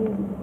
you.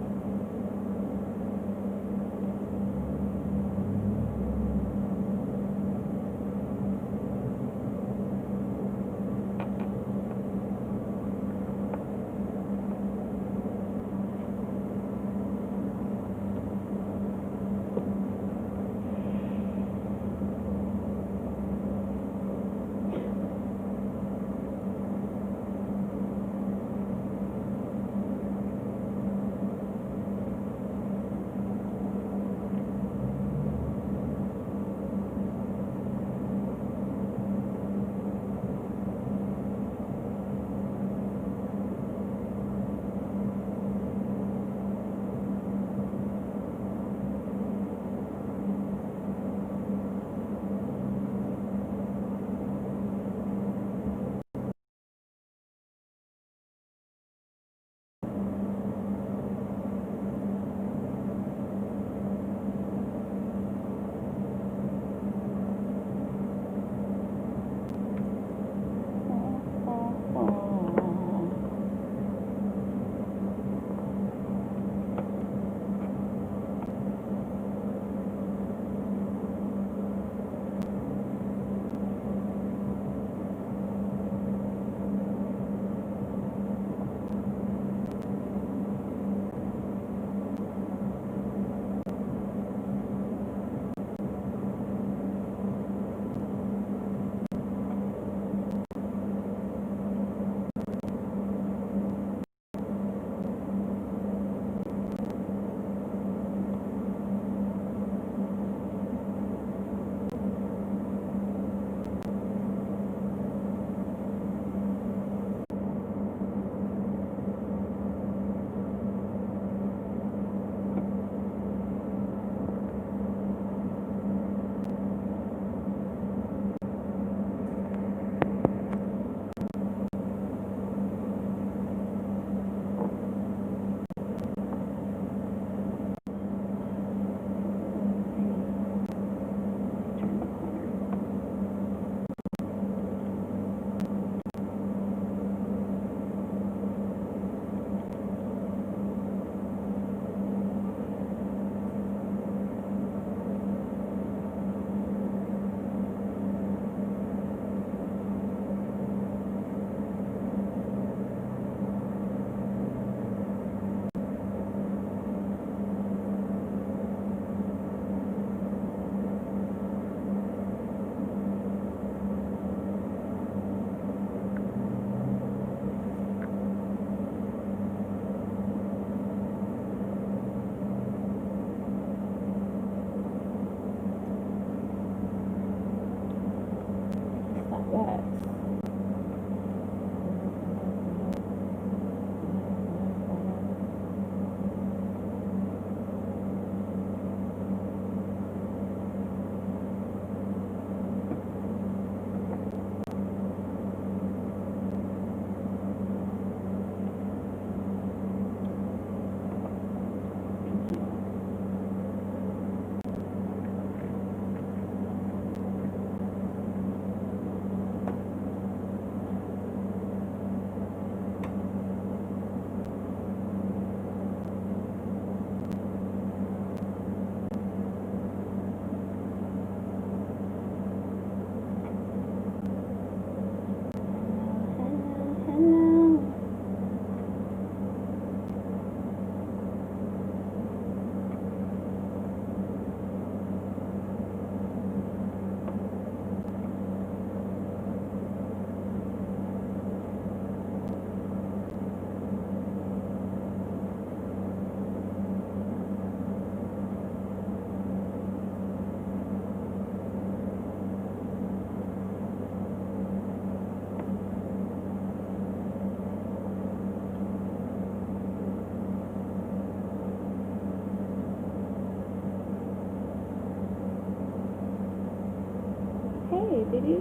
Hey, baby.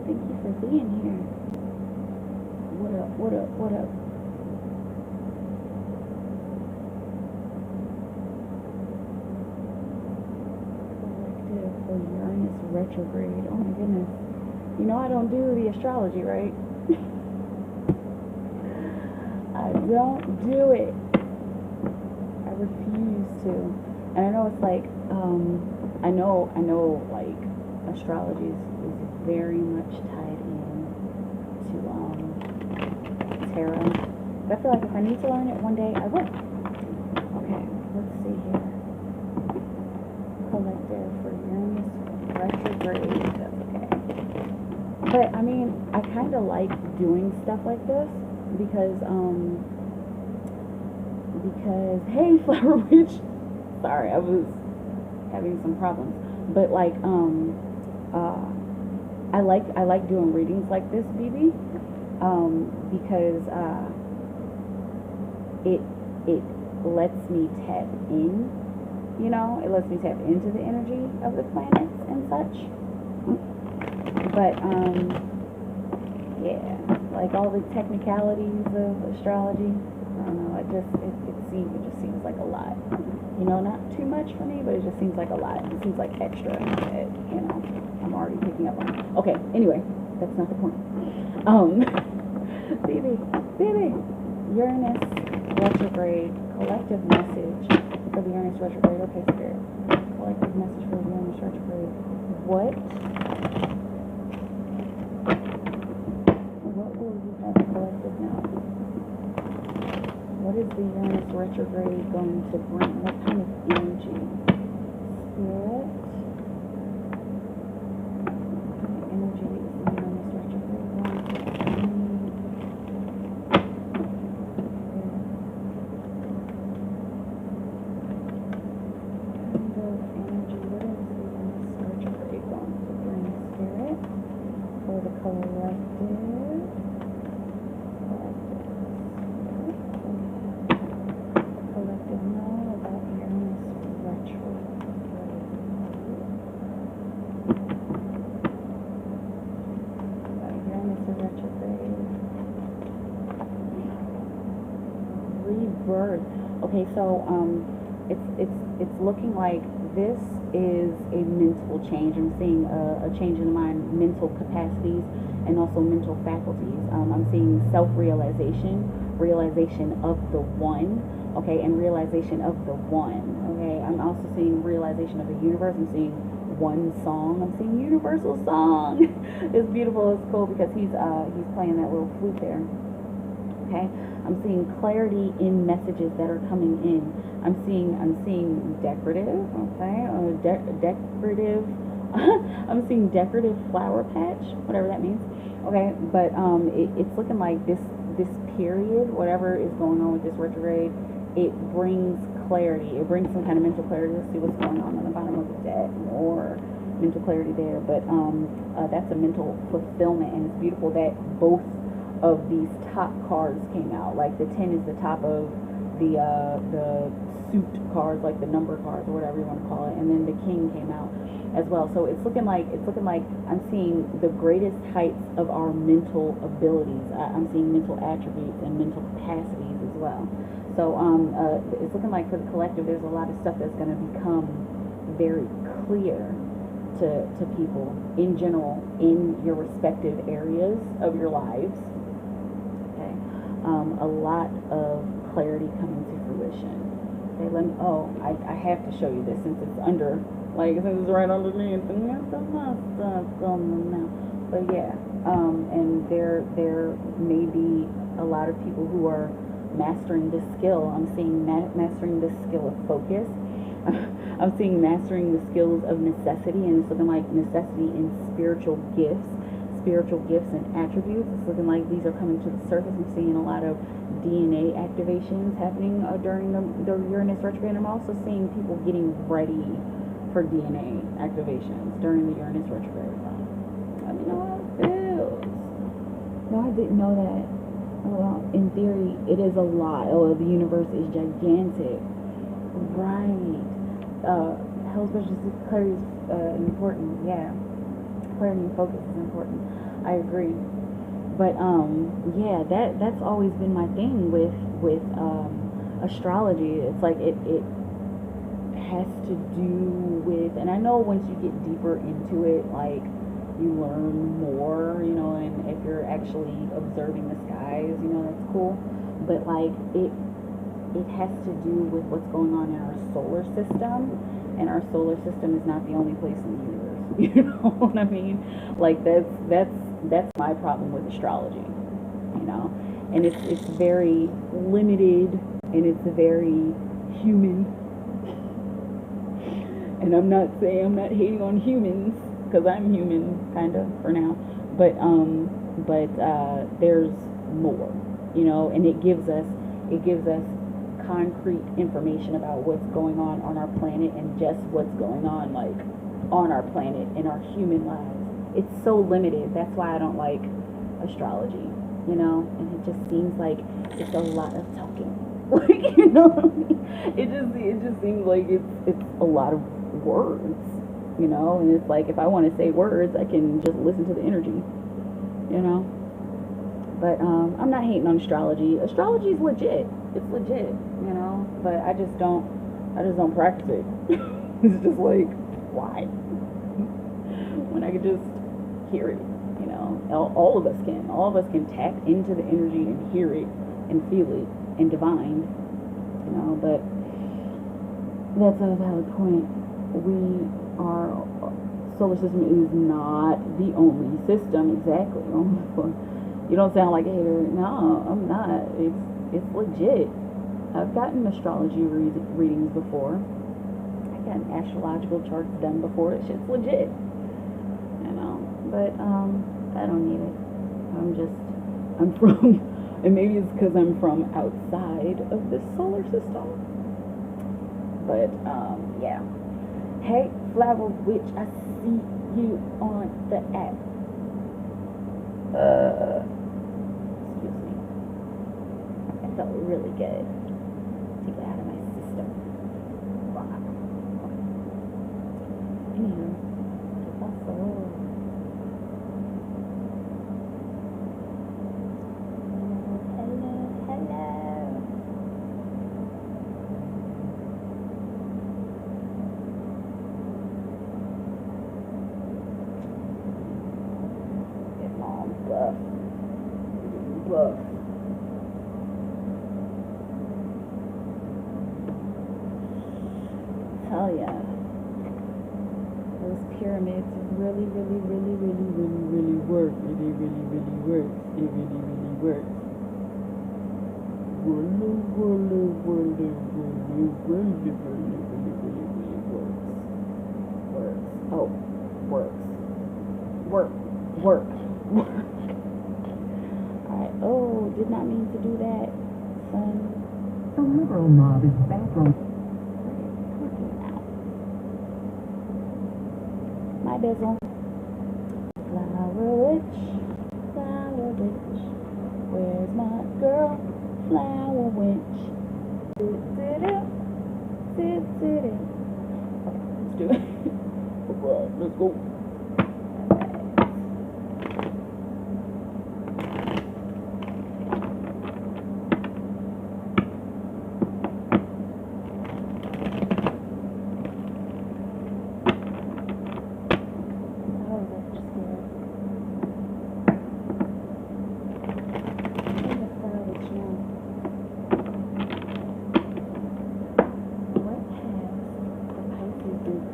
Thank you for being here. What up, what up, what up? Collective for Uranus retrograde. Oh my goodness. You know I don't do the astrology, right? I don't do it. I refuse to. And I know it's like, I know, like, astrology is very much tied in to tarot. But I feel like if I need to learn it one day, I will. Okay, let's see here. Collective for Uranus retrograde. That's okay. But I mean, I kind of like doing stuff like this because hey, Flower Witch. Sorry, I was having some problems. But like I like doing readings like this, BB, because it lets me tap in. You know, it lets me tap into the energy of the planets and such. But yeah, like all the technicalities of astrology, I don't know. It just seems like a lot. You know, not too much for me, but it just seems like a lot. It seems like extra that, you know, I'm already picking up on. Okay, anyway, that's not the point. Baby, Uranus retrograde, collective message for the Uranus retrograde. Okay, Spirit. Collective message for the Uranus retrograde. What will you have collective now? What is the Uranus retrograde going to bring? What kind of energy? Spirit? What kind of energy is the Uranus retrograde going to bring? For the collective. Collective know about Uranus retrograde. About Uranus retrograde. Rebirth. Okay, so it's looking like this is a mental change. I'm seeing a change in my mental capacities and also mental faculties. I'm seeing self-realization, realization of the one, okay, and realization of the one, okay. I'm also seeing realization of the universe. I'm seeing one song. I'm seeing universal song. It's beautiful. It's cool because he's playing that little flute there. Okay, I'm seeing clarity in messages that are coming in. I'm seeing decorative, okay, decorative. I'm seeing decorative flower patch, whatever that means. Okay, but it's looking like this period, whatever is going on with this retrograde, it brings clarity. It brings some kind of mental clarity. Let's see what's going on the bottom of the deck. More mental clarity there, but that's a mental fulfillment, and it's beautiful that both of these top cards came out. Like the 10 is the top of the suit cards, like the number cards or whatever you want to call it, and then the king came out as well. So it's looking like I'm seeing the greatest heights of our mental abilities. I'm seeing mental attributes and mental capacities as well. So it's looking like for the collective, there's a lot of stuff that's going to become very clear to people in general in your respective areas of your lives. Okay, a lot of clarity coming to fruition. Okay, I have to show you this since it's under, like, since it's right underneath. But yeah, and there may be a lot of people who are mastering this skill. I'm seeing mastering this skill of focus. I'm seeing mastering the skills of necessity, and it's looking like necessity in spiritual gifts and attributes. It's looking like these are coming to the surface. I'm seeing a lot of DNA activations happening during the Uranus retrograde. I'm also seeing people getting ready for DNA activations during the Uranus retrograde. Let me know how it feels. No, I didn't know that. Well, in theory, it is a lot. Oh, the universe is gigantic. Right. Hell's Bridges, clarity is important. Yeah. Clarity and focus is important. I agree. But yeah, that's always been my thing with astrology. It's like it has to do with, and I know once you get deeper into it, like, you learn more, you know, and if you're actually observing the skies, you know, that's cool. but like it has to do with what's going on in our solar system, and our solar system is not the only place in the universe. You know what I mean? Like that's my problem with astrology, you know. And it's very limited, and it's very human. And I'm not saying, I'm not hating on humans, because I'm human kind of for now, but there's more, you know. And it gives us concrete information about what's going on our planet, and just what's going on like on our planet in our human lives. It's so limited. That's why I don't like astrology, you know. And it just seems like it's a lot of talking. Like, you know what I mean? It just seems like it's a lot of words, you know. And it's like, if I want to say words, I can just listen to the energy, you know. But I'm not hating on astrology. Astrology is legit. It's legit, you know. But I just don't practice it. It's just like, why? When I could just hear it, you know. All of us can. All of us can tap into the energy and hear it and feel it and divine, you know. But that's a valid point. Our solar system is not the only system. Exactly. You don't sound like a hater. No, I'm not. It's legit. I've gotten astrology readings before. I've gotten astrological charts done before. It's shit's legit, you know. But I don't need it. I'm from, and maybe it's because I'm from outside of this solar system. But yeah. Hey, Flower Witch, I see you on the app. Excuse me. That felt really good. Take it out of my system. Wow. Anywho, also, hello. Get mom buff. Tell ya, those pyramids really work. It really works. Oh, work. Alright, oh, did not mean to do that, son. The liberal mob is back on. My bizzle. Flower witch, where's my girl? Flower witch. Okay, let's do it. Alright, let's go.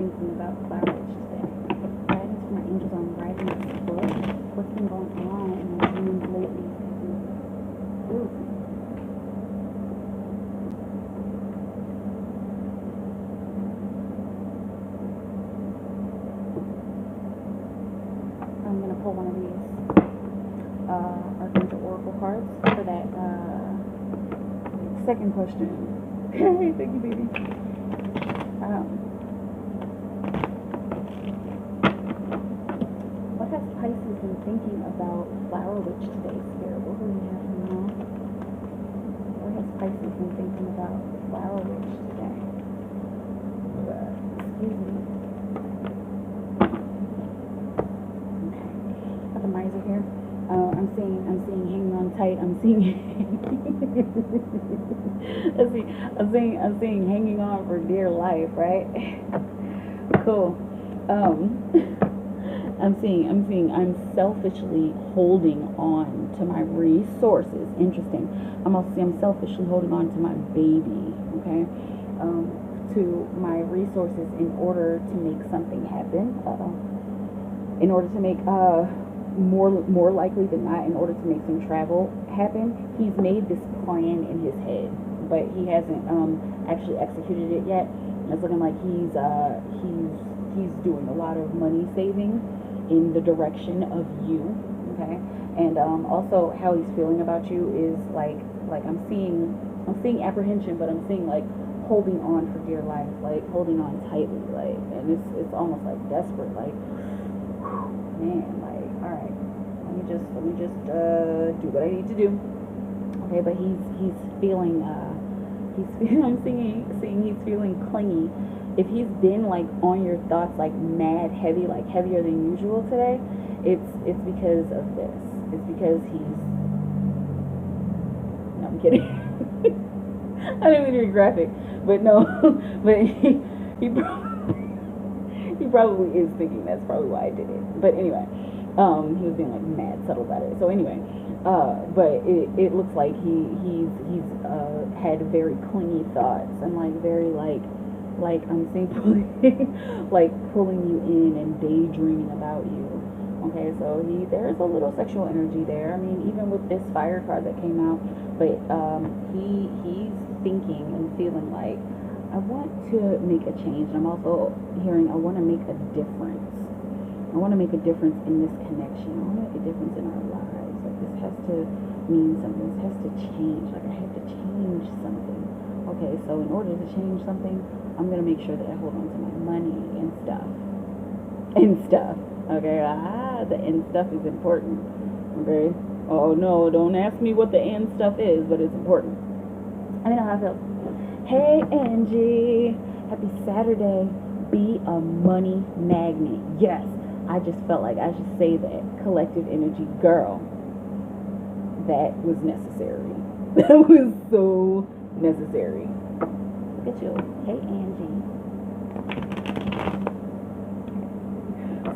Thinking about flowers today. Guidance from my angels on writing this book. What's been going on in my dreams lately? Ooh. I'm gonna pull one of these Archangel Oracle cards for that second question. Okay, thank you, baby. What has Pisces been thinking about Flower Witch today, Spirit? What do we have now? What has Pisces been thinking about Flower Witch today? Excuse me. Okay. Got the miser here. I'm seeing hanging on tight. I'm seeing hanging on for dear life, right? Cool. I'm selfishly holding on to my resources. Interesting. I'm also seeing I'm selfishly holding on to my baby, okay? To my resources in order to make something happen. In order to make more likely than not, in order to make some travel happen. He's made this plan in his head, but he hasn't actually executed it yet. It's looking like he's doing a lot of money saving in the direction of you, okay? And also how he's feeling about you is like I'm seeing apprehension, but I'm seeing like holding on for dear life, like holding on tightly, like, and it's almost like desperate, like, man, like, all right, let me just do what I need to do, okay? But he's feeling I'm seeing he's feeling clingy. If he's been like on your thoughts like mad heavy, like heavier than usual today, it's because of this. It's because he's, no, I'm kidding. I didn't mean to be graphic, but no, but he probably is thinking that's probably why I did it. But anyway, he was being like mad subtle about it. So anyway, but it looks like he's had very clingy thoughts and like very like I'm saying like pulling you in and daydreaming about you. Okay, so there's a little sexual energy there. I mean, even with this fire card that came out, but he's thinking and feeling like, I want to make a change. And I'm also hearing I want to make a difference. I want to make a difference in this connection. I want to make a difference in our lives. Like this has to mean something. This has to change. Like I have to change something. Okay, so in order to change something, I'm gonna make sure that I hold on to my money and stuff. And stuff. Okay, the end stuff is important. Okay. Oh no, don't ask me what the end stuff is, but it's important. I know how I feel. Hey Angie, happy Saturday. Be a money magnet. Yes, I just felt like I should say that. Collective energy, girl. That was necessary. That was so necessary. Look at you. Hey Angie.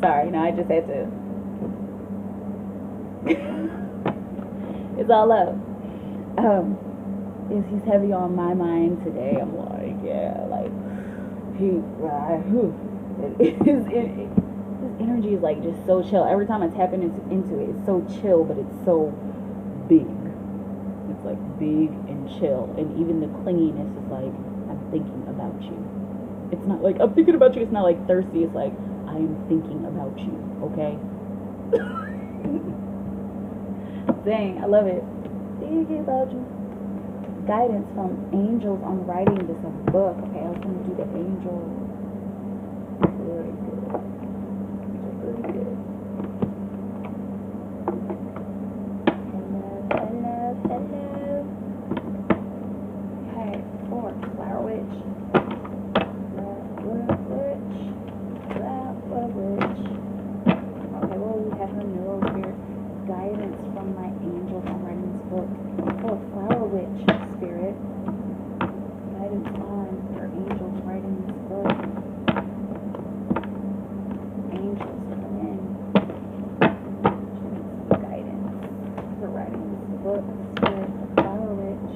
Sorry, no, I just had to. It's all up. He's heavy on my mind today. I'm like, yeah, like his energy is like just so chill. Every time I tap into it, it's so chill, but it's so big. It's like big and chill, and even the clinginess is like, I'm thinking about you. It's not like I'm thinking about you. It's not like thirsty. It's like I am thinking about you. Okay. Dang, I love it. Thinking about you. Guidance from angels on writing this book. Okay, I was gonna do the angel. Very good. Very good. Hello. Okay, 4, flower witch. Flower witch. Okay, well we have her neural spirit. Guidance from my angels on writing this book. For flower witch spirit. Guidance on your angels writing this book. Angels come in. Guidance for writing this book. Spirit of flower witch.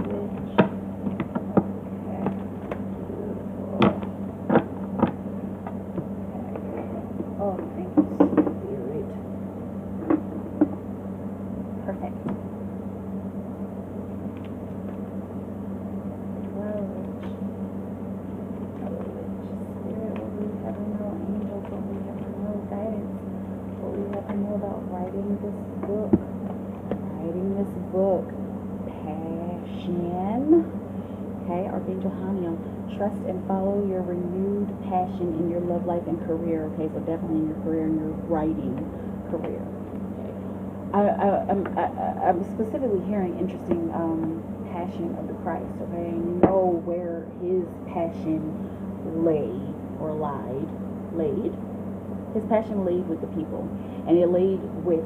Witch. Okay. Beautiful. Okay. Oh, thank you, Spirit. Perfect. Flower witch. Spirit, what we have to know, angels, what we have to know, guidance, what we have to know about writing this book. Writing this book. Passion. Okay, Archangel Haniel. Trust and follow your renewed passion in your love life and career. Okay, so definitely in your career and your writing career. I'm specifically hearing interesting passion of the Christ. Okay, and know where his passion lay or laid. His passion laid with the people, and it laid with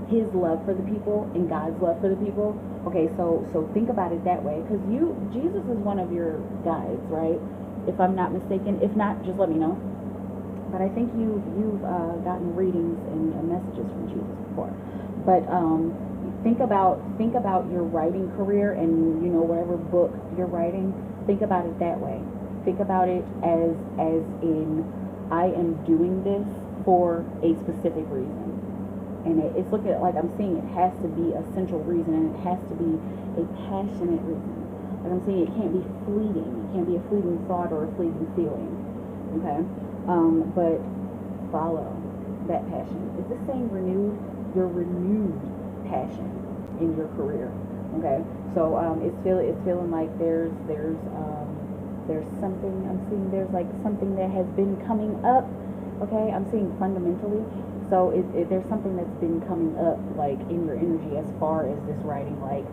his love for the people and God's love for the people. Okay, so think about it that way, because Jesus is one of your guides, right? If I'm not mistaken. If not, just let me know. but I think you've gotten readings and messages from Jesus before. But think about your writing career, and whatever book you're writing. Think about it that way. Think about it as in, I am doing this for a specific reason, and it's looking like I'm seeing it has to be a central reason, and it has to be a passionate reason. Like I'm saying, it can't be fleeting. It can't be a fleeting thought or a fleeting feeling. Okay, but follow that passion. Is this saying renewed? Your renewed passion in your career. Okay, so it's feeling like there's something I'm seeing. There's like something that has been coming up. Okay, I'm seeing fundamentally. So there's something that's been coming up, like in your energy, as far as this writing, like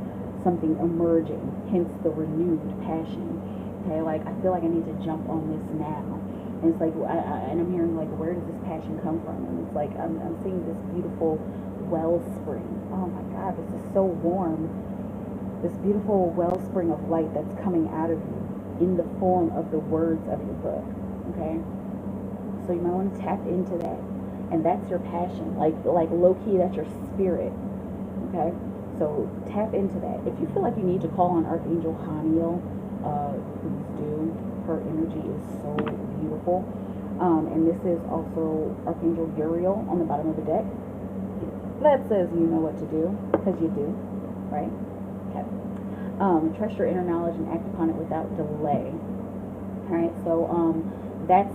something emerging. Hence the renewed passion. Okay, like I feel like I need to jump on this now. And it's like, and I'm hearing like, where does this passion come from? And it's like I'm seeing this beautiful wellspring. Oh my God, this is so warm. This beautiful wellspring of light that's coming out of you in the form of the words of your book. Okay, so you might want to tap into that, and that's your passion. Like low key, that's your spirit. Okay, so tap into that. If you feel like you need to call on Archangel Haniel, please do. Her energy is so beautiful. And this is also Archangel Uriel on the bottom of the deck. That says you know what to do, because you do, right? Okay. Trust your inner knowledge and act upon it without delay. All right. So that's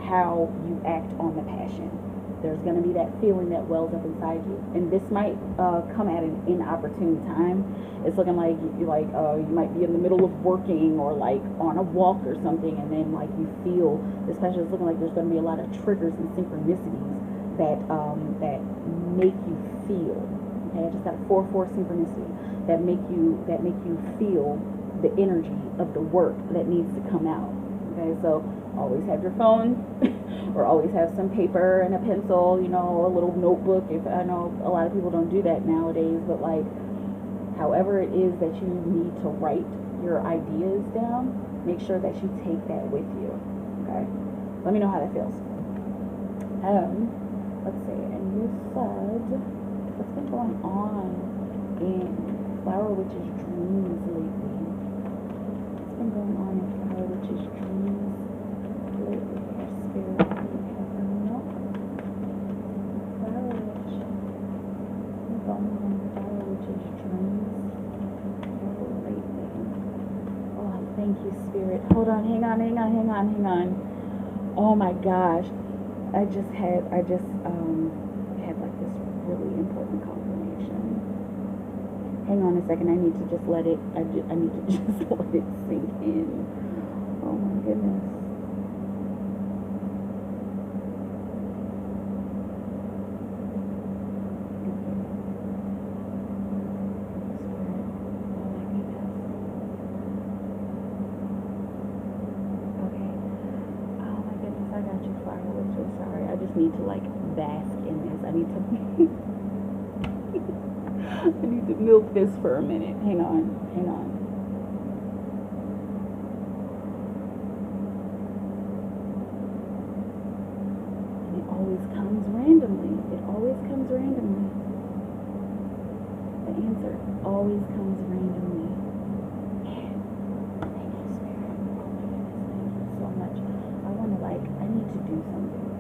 how you act on the passion. There's going to be that feeling that wells up inside you, and this might come at an inopportune time. It's looking like you might be in the middle of working or like on a walk or something, and then like you feel, especially it's looking like there's going to be a lot of triggers and synchronicities that make you feel. Okay, I just got a 4/4 synchronicity that make you feel the energy of the work that needs to come out. Okay, so always have your phone or always have some paper and a pencil, a little notebook. If I know a lot of people don't do that nowadays, but like however it is that you need to write your ideas down, make sure that you take that with you. Okay, let me know how that feels. Let's see, and you said what's been going on in Flower Witch's dreams lately? What's been going on in Flower Witch's dreams lately? Our spirit, we have a note. Flower Witch. What's been going on in Flower Witch's dreams lately? Oh, thank you, Spirit. Hold on, hang on. Oh my gosh. I just had like this really important confirmation. Hang on a second. I need to just let it. I need to just let it sink in. Oh my goodness. Need to like bask in this. I need to I need to milk this for a minute. Hang on. And it always comes randomly. The answer always comes randomly. Thank you, Spirit. Oh my goodness, thank you so much. I need to do something.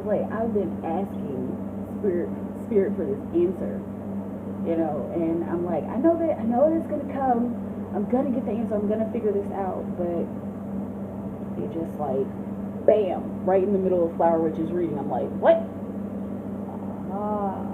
Cause like I've been asking spirit for this answer, you know, and I'm like, I know it's gonna come. I'm gonna get the answer. I'm gonna figure this out, but they just like, bam, right in the middle of Flower Witch's reading. I'm like, what? Ah.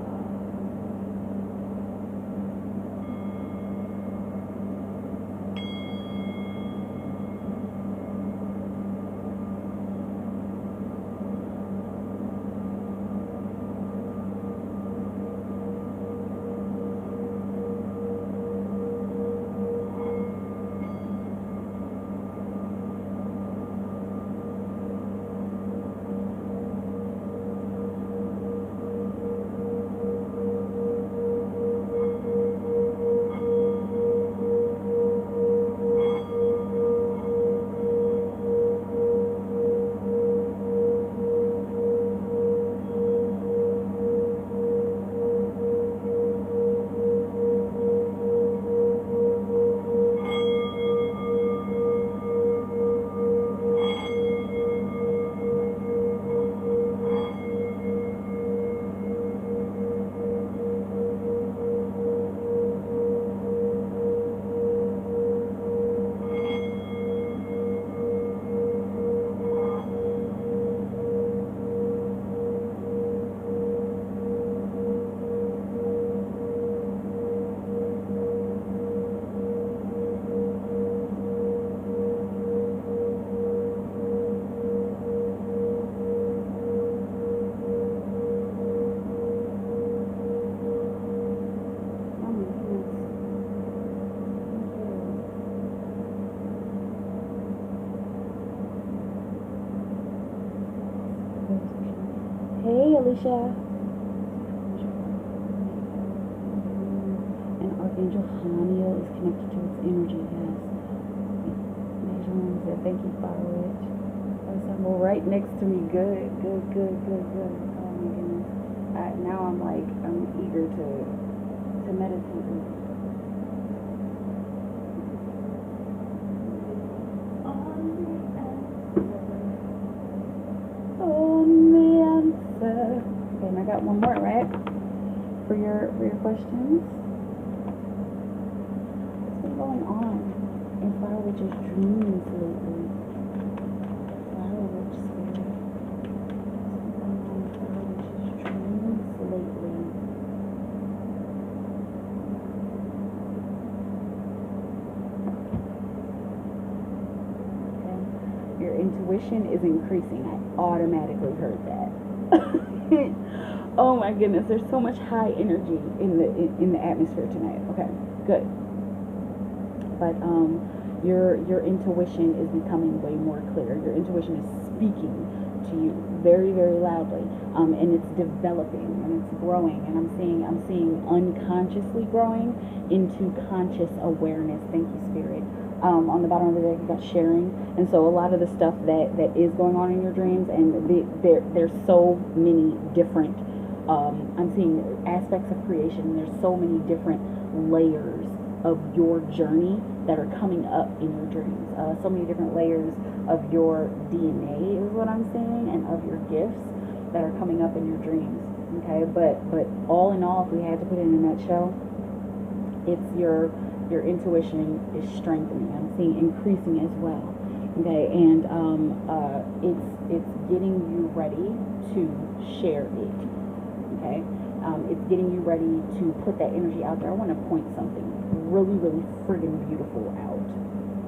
Hey, Alicia. And Archangel Haniel is connected to its energy, yes. Major One said, thank you, Flower Witch. Well, right next to me. Good. Oh my goodness. Now I'm eager to meditate. Okay, and I got one more, right? For your questions. What's been going on in Flower Witch's dreams lately? Flower Witch spirit. What's been going on in Flower Witch's dreams lately? Okay. Your intuition is increasing. I automatically heard that. Oh my goodness, there's so much high energy in the atmosphere tonight. Okay, good. But your intuition is becoming way more clear. Your intuition is speaking to you very, very loudly, and it's developing and it's growing. And I'm seeing unconsciously growing into conscious awareness. Thank you, Spirit. On the bottom of the deck, you got sharing, and so a lot of the stuff that is going on in your dreams, and there's so many different. I'm seeing aspects of creation. There's so many different layers of your journey that are coming up in your dreams. So many different layers of your DNA is what I'm saying, and of your gifts that are coming up in your dreams. Okay, but all in all, if we had to put it in a nutshell, it's your intuition is strengthening. I'm seeing increasing as well. Okay, and it's getting you ready to share it. Okay, it's getting you ready to put that energy out there. I want to point something really, really friggin' beautiful out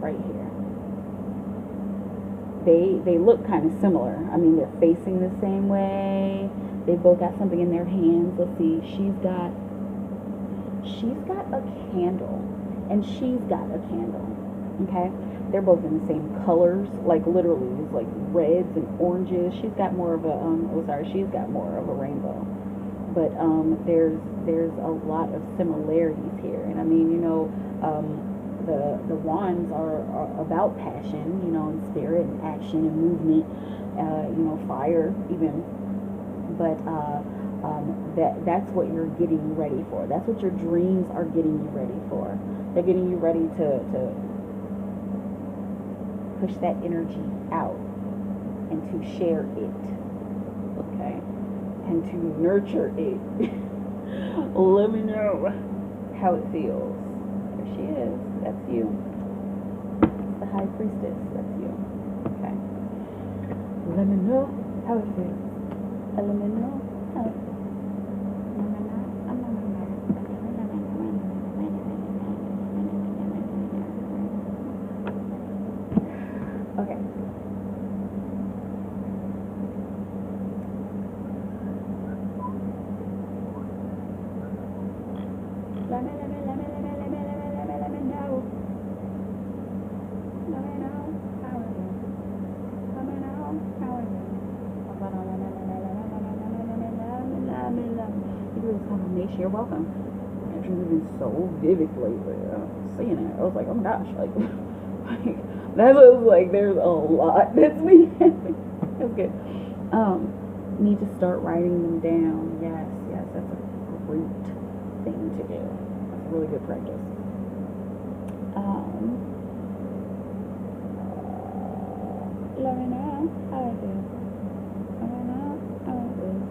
right here. They look kind of similar. I mean, they're facing the same way. They both got something in their hands. Let's see. She's got a candle, and she's got a candle. Okay, they're both in the same colors, like literally, it's like reds and oranges. She's got more of a she's got more of a rainbow. But there's a lot of similarities here, and I mean, the wands are about passion, and spirit and action and movement, fire even. But that's what you're getting ready for. That's what your dreams are getting you ready for. They're getting you ready to push that energy out and to share it. okay, and to nurture it. Let me know how it feels. There she is. That's you. The high priestess. That's you. Okay. Let me know how it feels. Let me know how it feels. Okay. Let me know. Let me know how it is. Let me know how it is. You do this confirmation. You're welcome. I've been so vivid lately. Seeing it, I was like, oh my gosh, like that was like, there's a lot that's me. That's good. Need to start writing them down. Yes, that's a great thing to do. That's really good practice. Let me know how it is. Let me know how it is.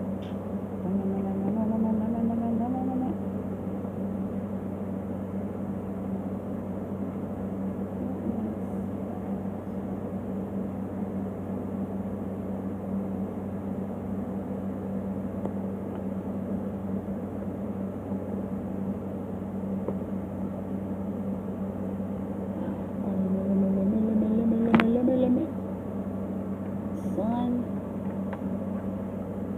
Son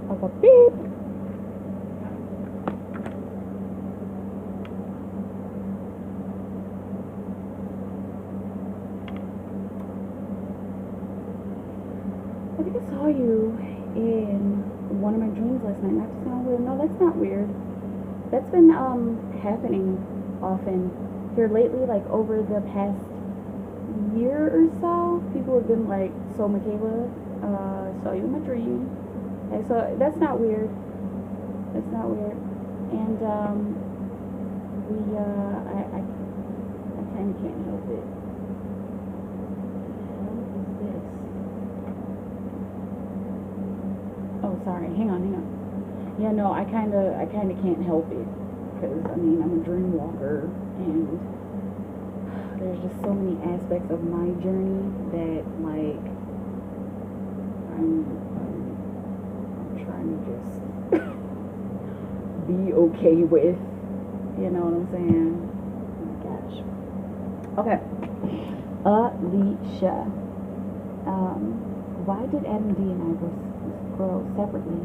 of a beep. I think I saw you in one of my dreams last night. Not to sound weird. No, that's not weird. That's been happening often here lately, like over the past year or so. People have been like, so Mikaela, saw you in my dream. Okay, so that's not weird. That's not weird. And I kind of can't help it. What is this? Oh, sorry. Hang on. Yeah, no, I kind of can't help it, because I mean, I'm a dream walker, and there's just so many aspects of my journey that, like, I'm trying to just be okay with. You know what I'm saying? Oh my gosh. Okay. Alicia. Why did Adam D and I grow separately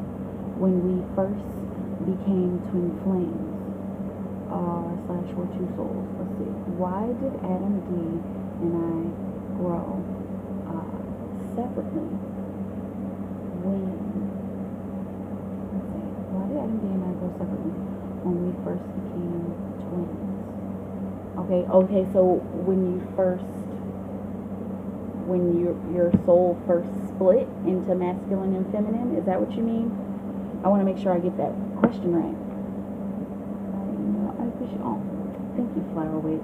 when we first became twin flames? / we're two souls. Let's see. Why did Adam D and I grow separately when? Let's see. Why did Adam D and I grow separately when we first became twins? Okay. So when your soul first split into masculine and feminine, is that what you mean? I want to make sure I get that question right. I appreciate. Oh, thank you, Flower Witch.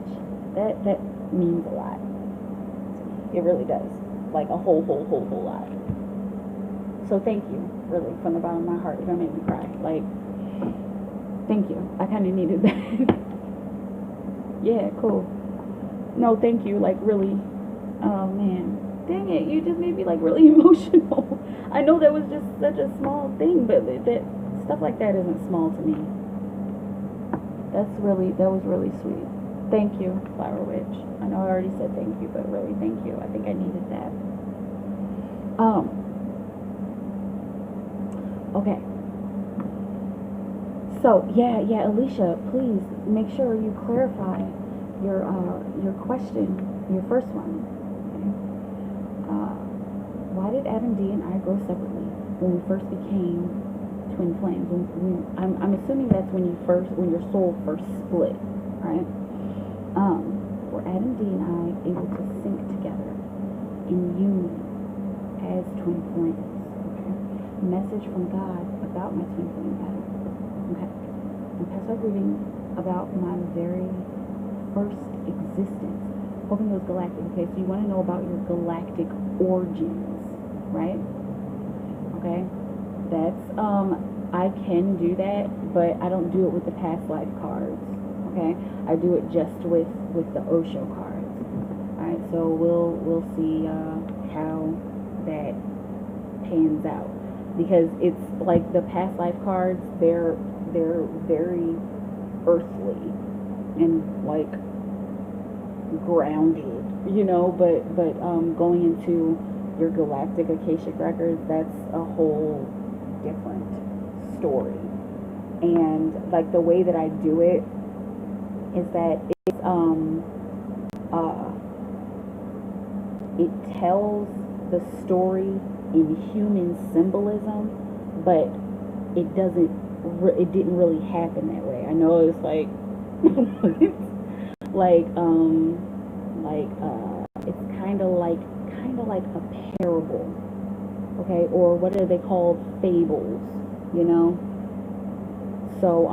That means a lot. It really does. Like a whole lot. So thank you, really, from the bottom of my heart. You're gonna make me cry. Like, thank you. I kind of needed that. Yeah, cool. No, thank you. Like, really. Oh man, dang it! You just made me like really emotional. I know that was just such a small thing, but that stuff like that isn't small to me. That was really sweet. Thank you, Flower Witch. I know I already said thank you, but really thank you. I think I needed that. Okay. So yeah, Alicia, please make sure you clarify your question, your first one. Why did Adam D and I grow separately when we first became twin flames? I'm assuming that's when your soul first split, right? Were Adam D and I able to sync together in union as twin flames? Okay. Message from God about my twin flame pattern. Okay. And past life reading about my very first existence. Hoping it was galactic. Okay, so you want to know about your galactic origins, right? Okay. That's I can do that, but I don't do it with the past life cards. Okay, I do it just with the Osho cards. All right, so we'll see how that pans out, because it's like the past life cards. They're very earthly and like grounded, but going into your galactic Akashic records, that's a whole different story. And like the way that I do it is that uh it tells the story in human symbolism, but it didn't really happen that way. I know it's like like it's kind of like a parable, okay, or what are they called, fables, you know. So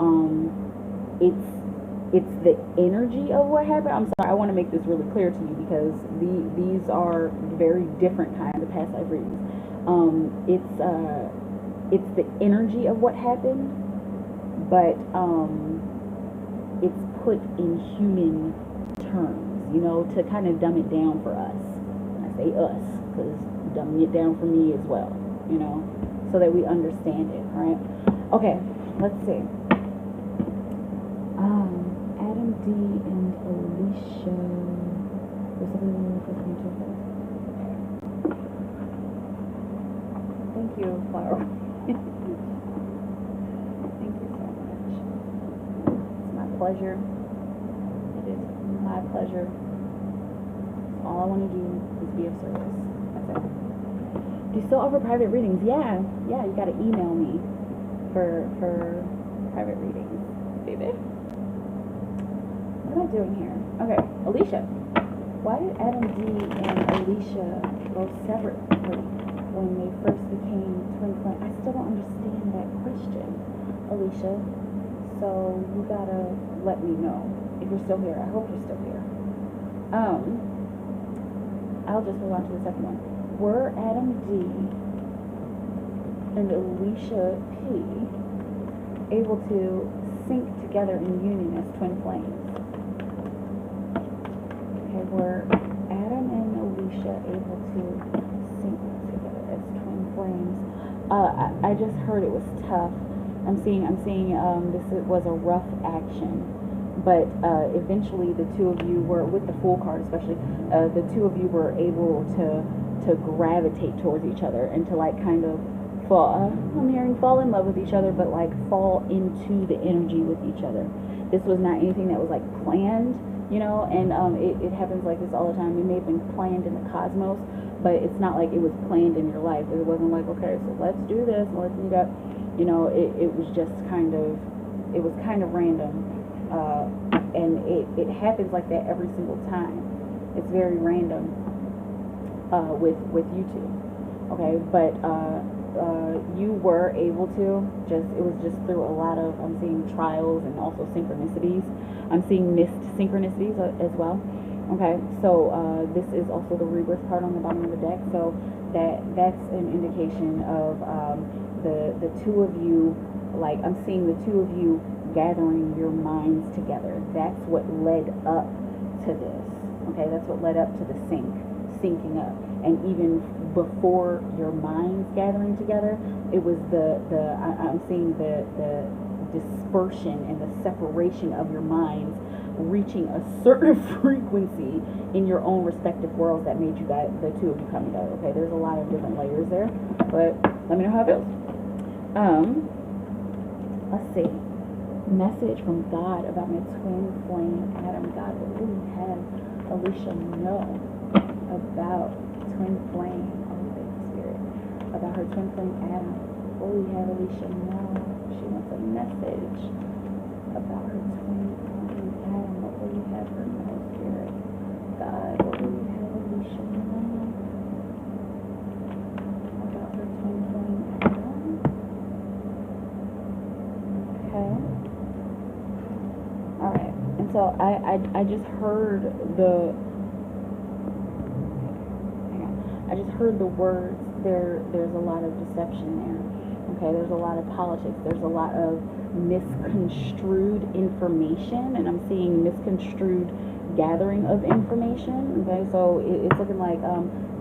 it's the energy of what happened. I'm sorry, I want to make this really clear to you, because these are very different kinds of past life readings. It's the energy of what happened, but it's put in human terms, to kind of dumb it down for us. I say us because dumbing it down for me as well, so that we understand it, right? Okay, let's see. Adam D and Alicia. Thank you, Flower. Thank you so much. It's my pleasure. It is my pleasure. All I want to do is be of service. That's it. Do you still offer private readings? Yeah. You got to email me for private readings, baby. What am I doing here? Okay, Alicia. Why did Adam D and Alicia go separately when they first became twin flames? I still don't understand that question, Alicia. So you gotta let me know if you're still here. I hope you're still here. I'll just move on to the second one. Were Adam D and Alicia P able to sync together in union as twin flames? Okay, were Adam and Alicia able to sync together as twin flames? I just heard it was tough. I'm seeing this was a rough action, but eventually the two of you were, with the Fool card especially, the two of you were able to gravitate towards each other and to like kind of fall in love with each other, but like fall into the energy with each other. This was not anything that was like planned, and it happens like this all the time. It may have been planned in the cosmos, but it's not like it was planned in your life. It wasn't like, okay, so let's do this, let's meet up. It was just kind of random, and it happens like that every single time. It's very random with you two, okay, but you were able to it was just through a lot of, I'm seeing trials and also synchronicities. I'm seeing missed synchronicities as well. Okay, so this is also the rebirth card on the bottom of the deck, so that's an indication of the two of you, like I'm seeing the two of you gathering your minds together. That's what led up to this. Okay, that's what led up to the syncing up. And even before your minds gathering together, it was I'm seeing the dispersion and the separation of your minds reaching a certain frequency in your own respective worlds that made you guys, the two of you, come together. Okay, there's a lot of different layers there, but let me know how it feels. Let's see. Message from God about my twin flame Adam. God, what will you have Alicia know about twin flame? Oh, thank you, Spirit. About her twin flame Adam. What will you have Alicia know? She wants a message about her twin flame Adam. What will you have her know, Spirit? God, what will you have Alicia know about her twin flame Adam? Okay. Alright. And so I just heard the words. There's a lot of deception there. Okay, there's a lot of politics. There's a lot of misconstrued information, and I'm seeing misconstrued gathering of information. Okay, so it's looking like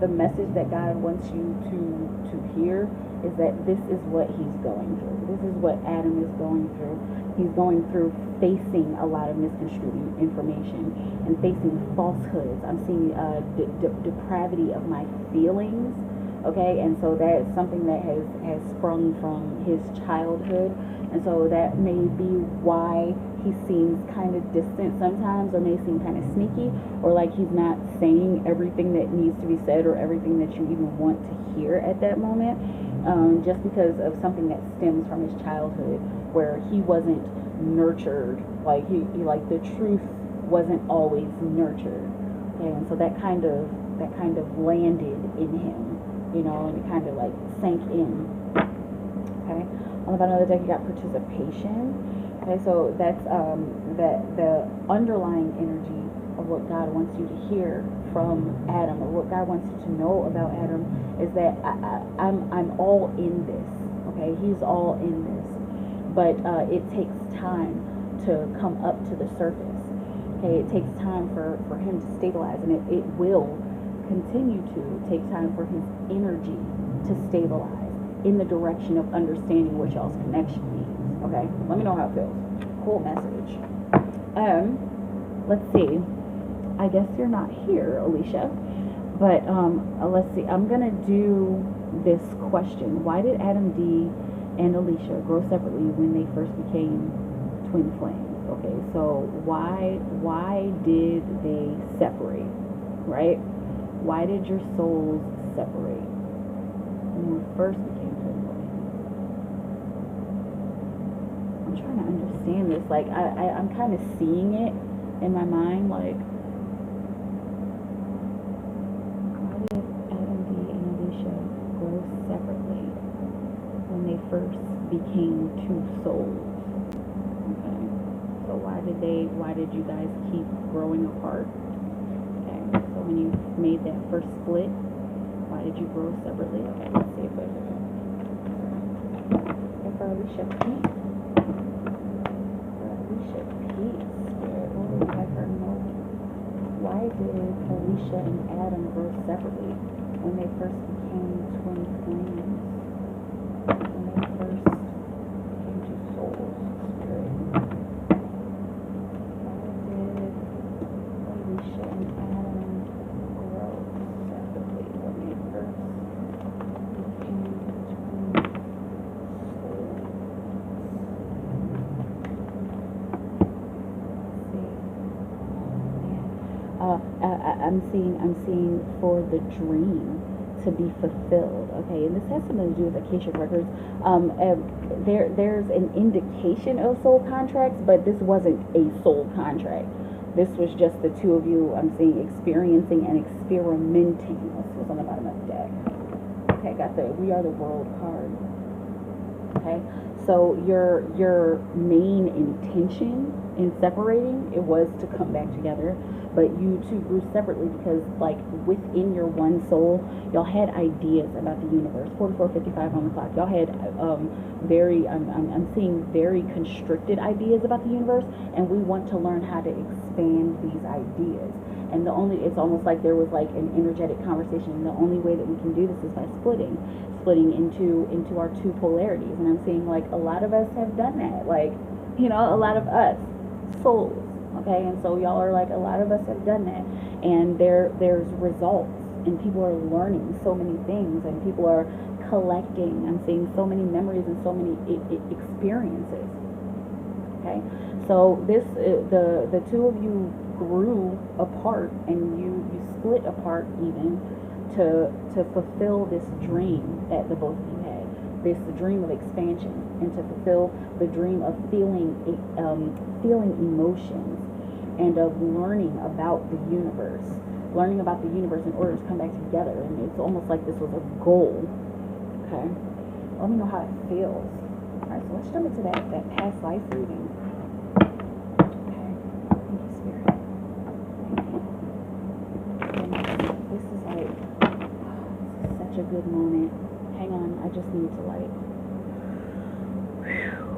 the message that God wants you to hear is that this is what he's going through. This is what Adam is going through. He's going through facing a lot of misconstrued information and facing falsehoods. I'm seeing depravity of my feelings. Okay, and so that's something that has sprung from his childhood, and so that may be why he seems kind of distant sometimes, or may seem kind of sneaky, or like he's not saying everything that needs to be said or everything that you even want to hear at that moment, just because of something that stems from his childhood where he wasn't nurtured, like he like the truth wasn't always nurtured. Okay, and so that kind of landed in him, you know, and it kind of like sank in. Okay, on the bottom of the deck you got participation. Okay, so that's that the underlying energy of what God wants you to hear from Adam, or what God wants you to know about Adam, is that I'm all in this. Okay, he's all in this, but it takes time to come up to the surface. Okay, it takes time for him to stabilize, and it will continue to take time for his energy to stabilize in the direction of understanding what y'all's connection means. Okay, let me know how it feels. Cool message. Let's see. I guess you're not here, Alicia, but let's see. I'm gonna do this question: why did Adam D and Alicia grow separately when they first became twin flames? Okay, so why did they separate? Right? Why did your souls separate when you first became twin flames? I'm trying to understand this. Like, I'm kind of seeing it in my mind. Like, why did Adam D and Alicia grow separately when they first became two souls? Okay. So why did you guys keep growing apart? So when you made that first split, why did you grow separately? Okay, let's see if Alicia Pete. Alicia Pete, Spirit, what would you like her to know? Why did Alicia and Adam grow separately when they first became twin flames? When they first became two souls, Spirit. Why did Alicia and Adam grow separately when they first became twin souls? Let's see. I'm seeing for the dream to be fulfilled. Okay, and this has something to do with Akashic records. There's an indication of soul contracts, but this wasn't a soul contract. This was just the two of you, I'm seeing, experiencing and experimenting. That's what's on the bottom of the deck. Okay, got the We Are the World card. Okay, so your main intention in separating, it was to come back together, but you two grew separately because, like, within your one soul, y'all had ideas about the universe. 44:55 on the clock. Y'all had I'm seeing very constricted ideas about the universe, and we want to learn how to expand these ideas. And it's almost like there was like an energetic conversation, and the only way that we can do this is by splitting into our two polarities. And I'm seeing, like, a lot of us have done that, like, you know, a lot of us souls. Okay, and so y'all are like, a lot of us have done that, and there's results, and people are learning so many things, and people are collecting. I'm seeing so many memories and so many experiences. Okay, so this the two of you grew apart, and you split apart even to fulfill this dream that the both of you had, this dream of expansion, and to fulfill the dream of feeling emotions, and of learning about the universe in order to come back together. And it's almost like this was a goal. Okay, let me know how it feels. All right, so let's jump into that past life reading. Okay, thank you, Spirit. Thank you. This is like, this is such a good moment. Hang on, I just need to, like, Man.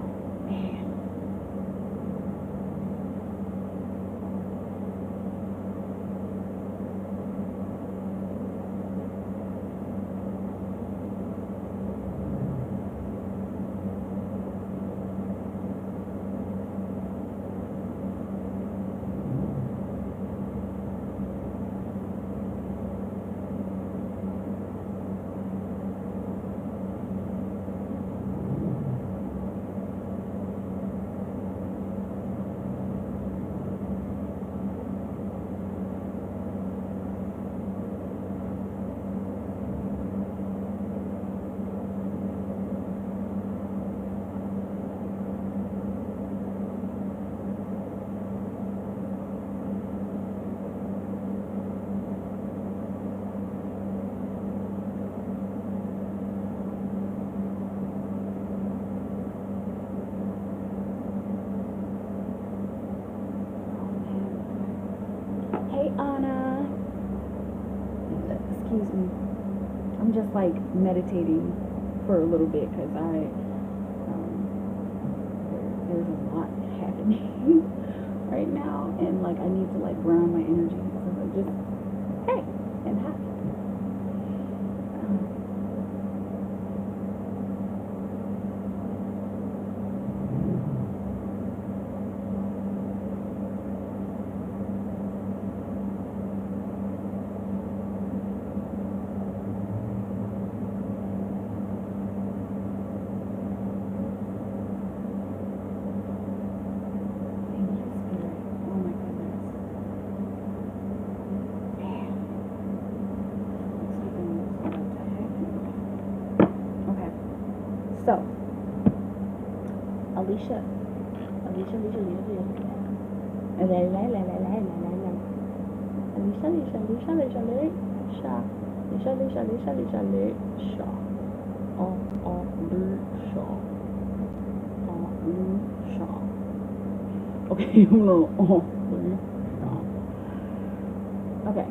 Hey Anna, excuse me. I'm just like meditating for a little bit because there's a lot happening right now, and like I need to like ground my energy. So just hey and hi. So, Alicia. Alicia. Okay, okay.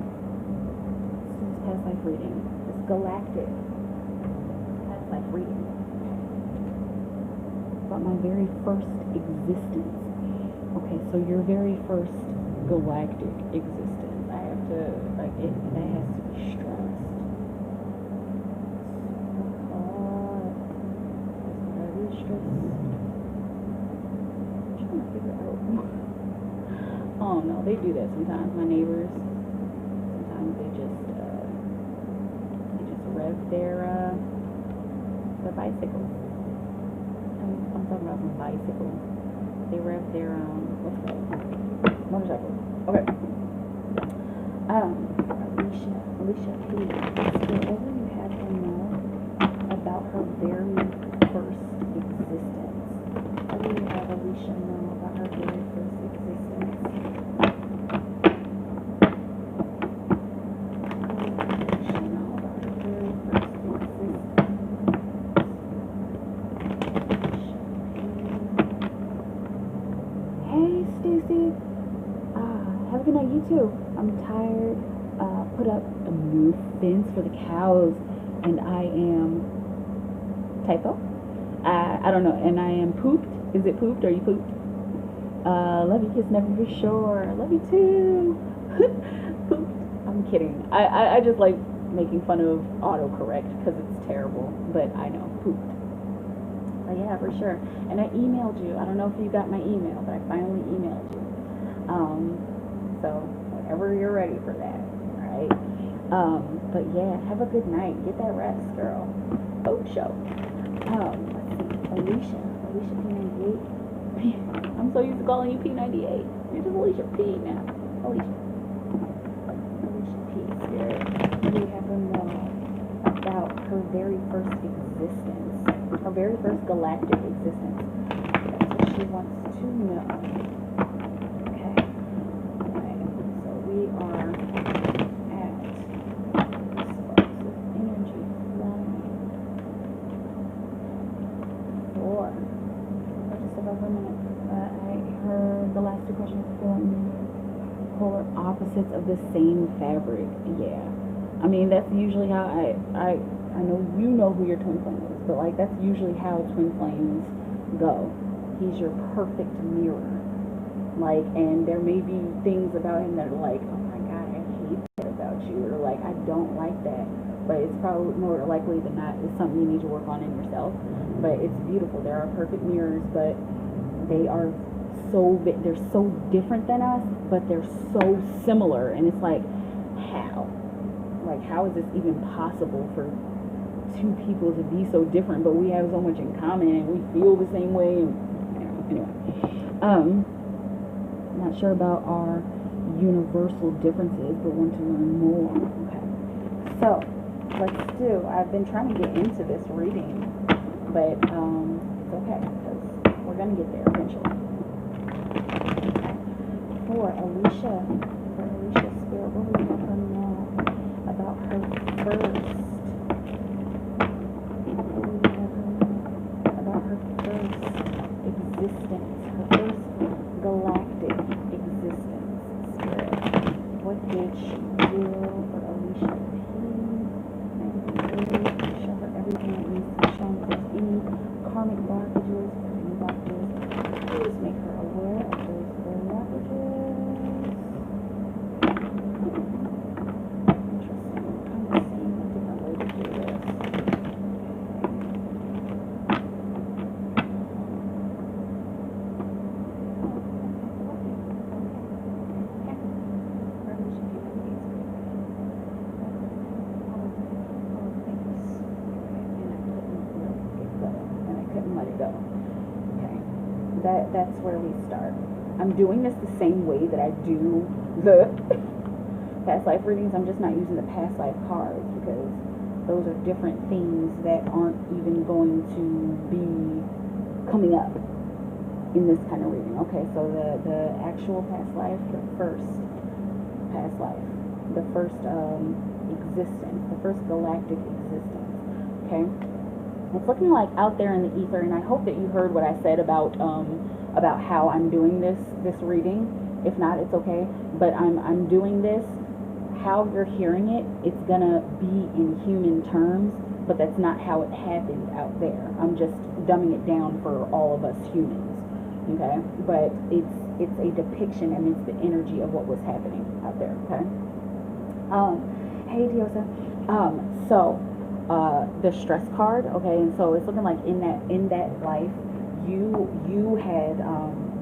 This is past life reading. It's galactic past life reading. About my very first existence. Okay, so your very first galactic existence. I have to, like, that has to be stressed. Very stressed. I'm trying to figure out. Oh no, they do that sometimes. My neighbors, sometimes they just rev their bicycles. I'm talking about some bicycle. They rev their what's it called? Motorcycle. Okay. Alicia, please, whoever you have to know about her very first existence. What do you have Alicia know about her very first existence? Have a good night, you too. I'm tired. Put up a new fence for the cows, and I am typo. I don't know, and I am pooped. Is it pooped? Are you pooped? Love you, kiss, never for sure. Love you too. Pooped. I'm kidding. I just like making fun of autocorrect because it's terrible, but I know pooped. But yeah, for sure. And I emailed you. I don't know if you got my email, but I finally emailed you. So whenever you're ready for that, right? But yeah, have a good night. Get that rest, girl. Boat show. Let's see. Alicia P98. I'm so used to calling you P98. You're just Alicia P now. Alicia P. Spirit. What do you have to know about her very first existence? Her very first galactic existence. That's what she wants to know. We are at sparks of energy flowing for just about a minute. The last two questions polar opposites of the same fabric. Yeah, I mean that's usually how I know you know who your twin flame is, but like that's usually how twin flames go. He's your perfect mirror. Like, and there may be things about him that are like, oh my God, I hate that about you, or like, I don't like that. But it's probably more likely than not it's something you need to work on in yourself. But it's beautiful. There are perfect mirrors, but they are they're so different than us, but they're so similar. And it's like, how? Like, how is this even possible for two people to be so different, but we have so much in common and we feel the same way? And, anyway, not sure about our universal differences, but want to learn more. Okay, so I've been trying to get into this reading, but it's okay, because we're going to get there eventually. Okay. For Alicia Spirit, what do we want her to know about her first? About her first existence, her first galactic existence, Spirit. What did she do for Alicia? Please show her everything that needs to be shown. If there's any karmic blockages, please make her aware of those blockages. Interesting. I'm kind of seeing a different way to do this. That's where we start. I'm doing this the same way that I do the past life readings. I'm just not using the past life cards because those are different things that aren't even going to be coming up in this kind of reading. Okay, so the actual past life, the first past life, the first existence, the first galactic existence. Okay. It's looking like out there in the ether, and I hope that you heard what I said about how I'm doing this reading. If not, it's okay. But I'm doing this. How you're hearing it, it's gonna be in human terms, but that's not how it happens out there. I'm just dumbing it down for all of us humans. Okay, but it's a depiction, and it's the energy of what was happening out there. Okay. Hey Diosa. So. The stress card, okay, and so it's looking like in that life you had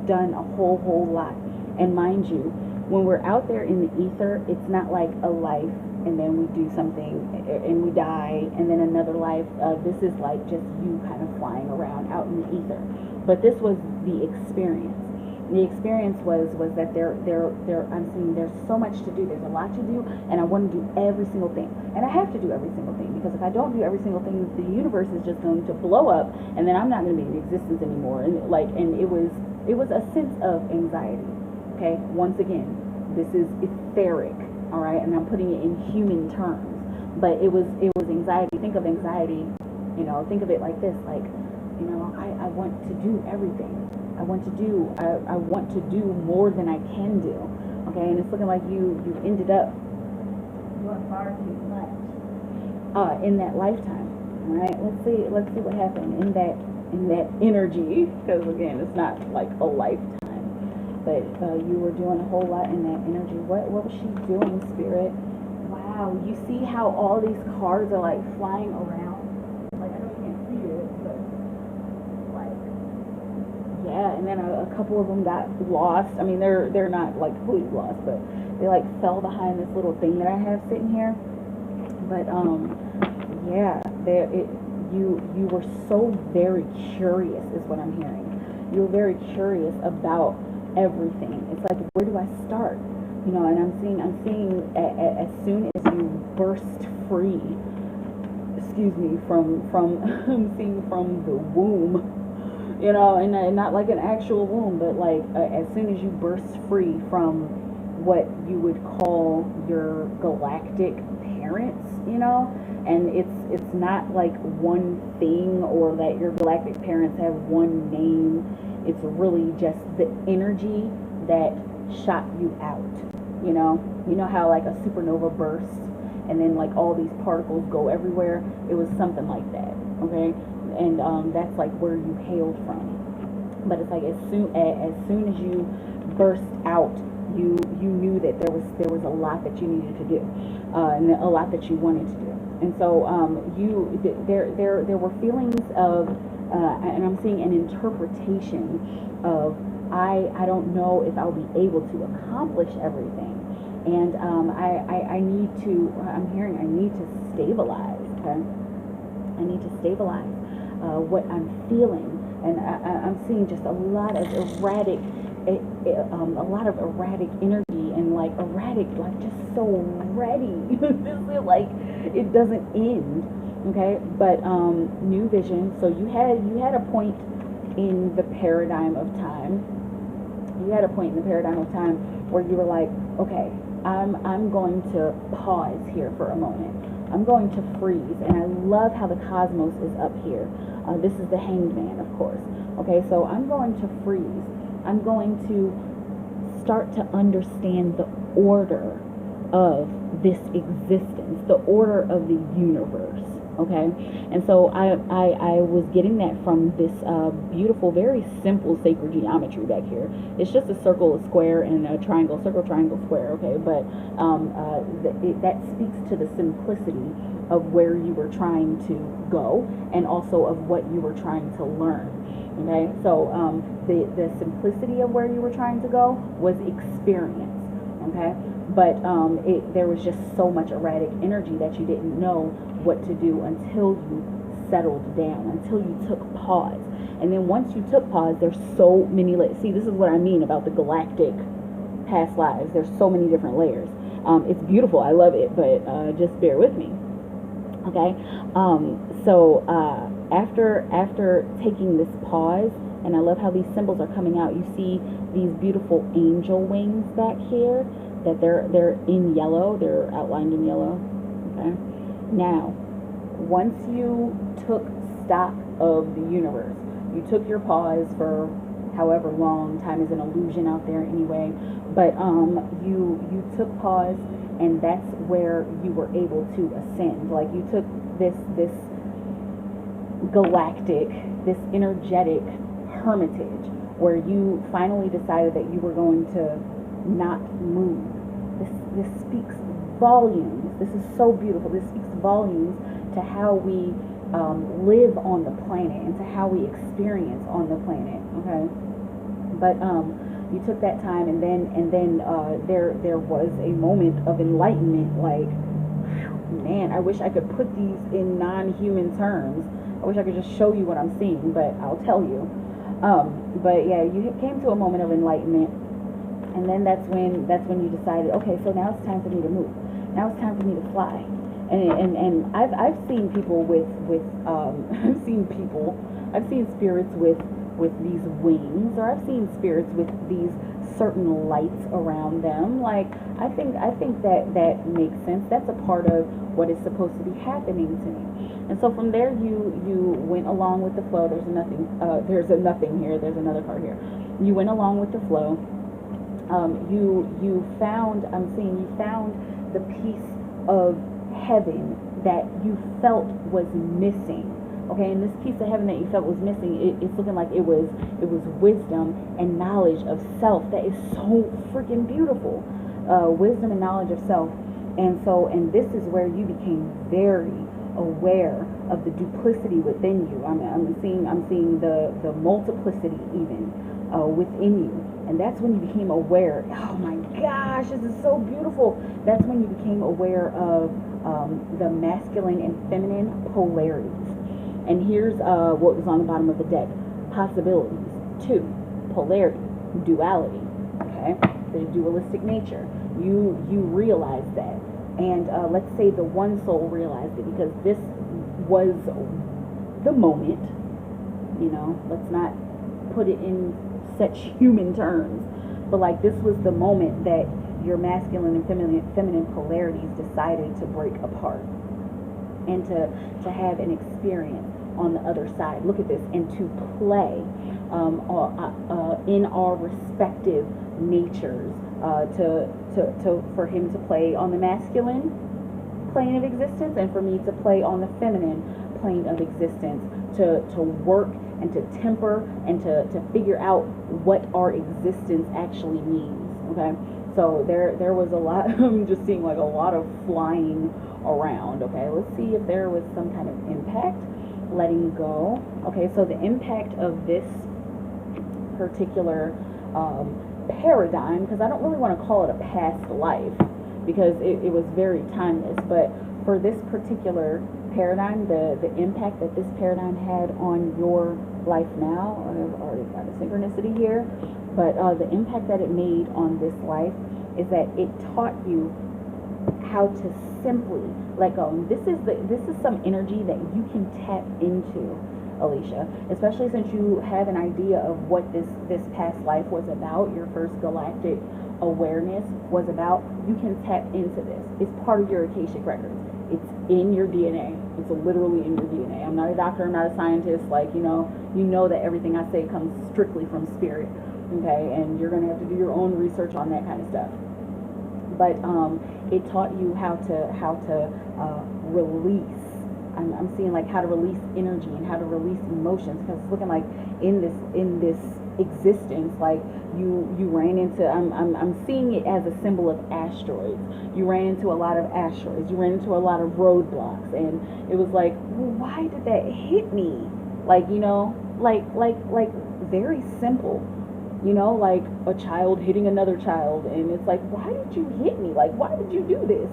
done a whole lot. And mind you, when we're out there in the ether, it's not like a life and then we do something and we die and then another life. This is like just you kind of flying around out in the ether. But this was the experience. The experience was that I'm seeing there's so much to do. There's a lot to do, and I want to do every single thing. And I have to do every single thing, because if I don't do every single thing, the universe is just going to blow up, and then I'm not going to be in existence anymore. And it was a sense of anxiety. Okay, once again, this is etheric, all right, and I'm putting it in human terms. But it was anxiety. Think of anxiety, think of it like this, like, I want to do everything. I want to do more than I can do. Okay, and it's looking like you ended up doing far too much in that lifetime. All right, let's see what happened in that energy, because again, it's not like a lifetime, but you were doing a whole lot in that energy. What was she doing, Spirit? Wow, you see how all these cards are like flying around. Like, I know you can't see it, but yeah, and then a couple of them got lost. I mean, they're not like completely lost, but they like fell behind this little thing that I have sitting here. But yeah, you were so very curious, is what I'm hearing. You were very curious about everything. It's like, where do I start? And I'm seeing as soon as you burst free, from I'm seeing from the womb. And not like an actual womb, but like as soon as you burst free from what you would call your galactic parents, and it's not like one thing, or that your galactic parents have one name. It's really just the energy that shot you out. You know how like a supernova bursts and then like all these particles go everywhere. It was something like that. Okay. And that's like where you hailed from. But it's like as soon as you burst out, you knew that there was a lot that you needed to do, and a lot that you wanted to do. And so there were feelings of, and I'm seeing an interpretation of, I don't know if I'll be able to accomplish everything, and I need to, I'm hearing I need to stabilize. Okay, I need to stabilize what I'm feeling, and I'm seeing just a lot of erratic, energy, and like erratic, like just so ready. This is like it doesn't end. Okay, but new vision. So you had a point in the paradigm of time. You had a point in the paradigm of time where you were like, okay, I'm going to pause here for a moment. I'm going to freeze, and I love how the cosmos is up here. This is the Hanged Man, of course. Okay, so I'm going to freeze. I'm going to start to understand the order of this existence, the order of the universe. Okay, and so I was getting that from this beautiful, very simple sacred geometry back here. It's just a circle, a square, and a triangle, circle, triangle, square. Okay, but that speaks to the simplicity of where you were trying to go, and also of what you were trying to learn. Okay, so the simplicity of where you were trying to go was experience. Okay, but there was just so much erratic energy that you didn't know what to do until you settled down, until you took pause. And then once you took pause, there's so many layers. See, this is what I mean about the galactic past lives. There's so many different layers. It's beautiful. I love it, but just bear with me. Okay, so after taking this pause, and I love how these symbols are coming out. You see these beautiful angel wings back here, that they're in yellow. They're outlined in yellow. Okay, now once you took stock of the universe, you took your pause for however long. Time is an illusion out there anyway, but you took pause, and that's where you were able to ascend. Like you took this galactic, this energetic hermitage, where you finally decided that you were going to not move. This speaks volumes. This is so beautiful. This speaks volumes to how we live on the planet, and to how we experience on the planet. Okay, but you took that time, and then there was a moment of enlightenment. Like, man, I wish I could put these in non-human terms. I wish I could just show you what I'm seeing, but I'll tell you. But yeah, you came to a moment of enlightenment, and then that's when you decided, okay, so now it's time for me to move. Now it's time for me to fly. And I've seen people with I've seen spirits with these wings, or I've seen spirits with these certain lights around them. Like, I think that makes sense. That's a part of what is supposed to be happening to me. And so from there, you went along with the flow. There's a nothing here. There's another card here. You went along with the flow. You found the piece of heaven that you felt was missing. Okay, and this piece of heaven that you felt was missing, it's looking like it was wisdom and knowledge of self. That is so freaking beautiful. Wisdom and knowledge of self. And this is where you became very aware of the duplicity within you. I'm seeing the multiplicity even within you. And that's when you became aware. Oh my gosh, this is so beautiful. That's when you became aware of the masculine and feminine polarities. And here's what was on the bottom of the deck: possibilities, 2, polarity, duality. Okay, the dualistic nature. You realized that, and let's say the one soul realized it, because this was the moment. You know, let's not put it in such human terms, but like, this was the moment that your masculine and feminine polarities decided to break apart, and to have an experience on the other side. Look at this, and to play in our respective natures, for him to play on the masculine plane of existence, and for me to play on the feminine plane of existence, to work and to temper and to figure out what our existence actually means. Okay, so there was a lot. I'm just seeing like a lot of flying around. Okay, let's see if there was some kind of impact. Letting go. Okay, so the impact of this particular paradigm, because I don't really want to call it a past life because it was very timeless, but for this particular paradigm, the impact that this paradigm had on your life now, I've already got a synchronicity here, but the impact that it made on this life is that it taught you how to simply let go. And this is some energy that you can tap into, Alicia, especially since you have an idea of what this past life was about, your first galactic awareness was about. You can tap into this. It's part of your Akashic records. It's in your DNA. It's literally in your DNA. I'm not a doctor, I'm not a scientist, like, you know that everything I say comes strictly from spirit, okay, and you're gonna have to do your own research on that kind of stuff. But it taught you how to release. I'm seeing like how to release energy and how to release emotions, because it's looking like in this existence, like you ran into, I'm seeing it as a symbol of asteroids. You ran into a lot of asteroids. You ran into a lot of roadblocks, and it was like, well, why did that hit me? Like, like very simple. Like a child hitting another child, and it's like, why did you hit me? Like, why did you do this?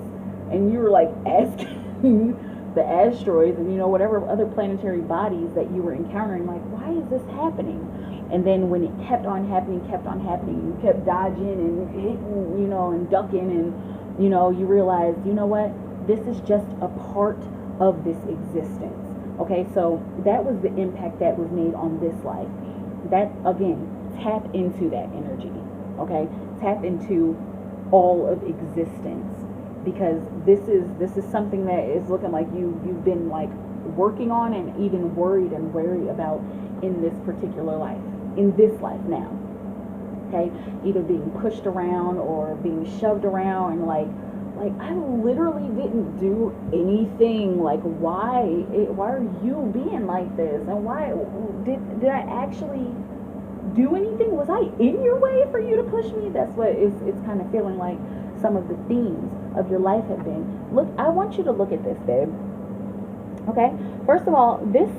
And you were like asking the asteroids and whatever other planetary bodies that you were encountering, like, why is this happening? And then when it kept on happening, you kept dodging and hitting, and ducking, and you realized, what, this is just a part of this existence. Okay, so that was the impact that was made on this life. That, again, tap into that energy. Okay, tap into all of existence, because this is something that is looking like you've been like working on and even worried and wary about in this particular life, in this life now. Okay, either being pushed around or being shoved around, and like I literally didn't do anything. Like, why are you being like this? And why did I actually do anything? Was I in your way for you to push me? That's what it's kind of feeling like some of the themes of your life have been. Look, I want you to look at this, babe. Okay, first of all, this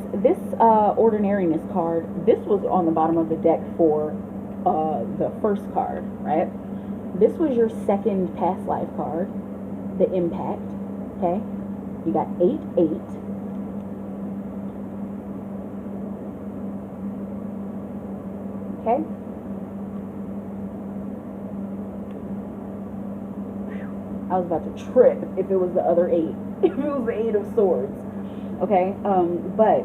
ordinariness card, this was on the bottom of the deck for the first card, right? This was your second past life card, the impact. Okay, you got 8-8. Okay, I was about to trip if it was the other 8, if it was the 8 of swords. Okay, but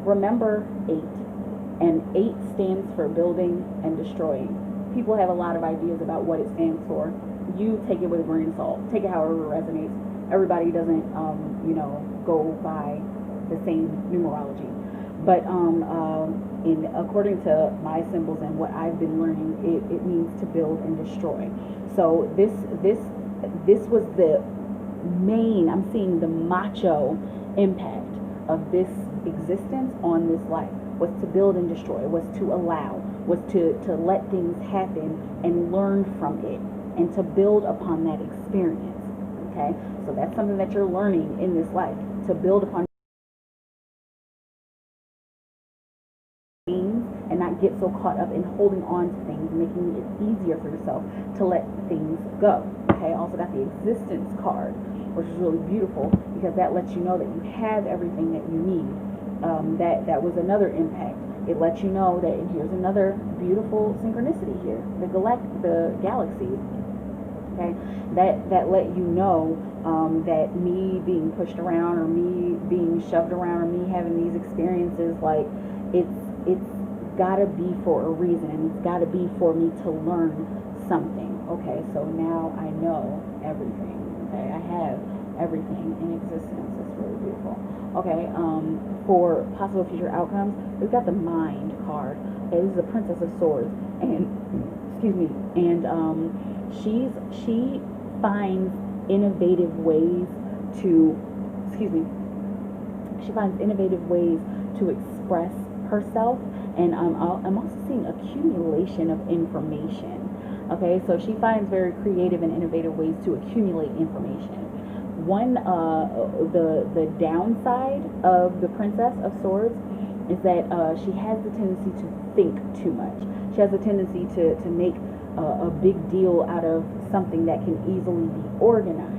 remember 8, and 8 stands for building and destroying. People have a lot of ideas about what it stands for. You take it with a grain of salt. Take it however it resonates. Everybody doesn't, go by the same numerology. But according to my symbols and what I've been learning, it means to build and destroy. So this was the main, I'm seeing the macho impact of this existence on this life, was to build and destroy, was to allow, was to let things happen and learn from it, and to build upon that experience. Okay, so that's something that you're learning in this life, to build upon and not get so caught up in holding on to things, making it easier for yourself to let things go. Okay, also got the existence card, which is really beautiful because that lets you know that you have everything that you need. That was another impact. It lets you know that, and here's another beautiful synchronicity here, the galaxy. Okay, that let you know that me being pushed around, or me being shoved around, or me having these experiences, like it's gotta be for a reason, and it's gotta be for me to learn something. Okay, so now I know everything. Okay, I have everything in existence. It's really beautiful. Okay, for possible future outcomes, we've got the mind card. Okay, this is the Princess of Swords, and excuse me, and she finds innovative ways to, She finds innovative ways to express herself, and I'm also seeing accumulation of information. Okay, so she finds very creative and innovative ways to accumulate information. The downside of the Princess of Swords is that she has the tendency to think too much. She has a tendency to make a big deal out of something that can easily be organized.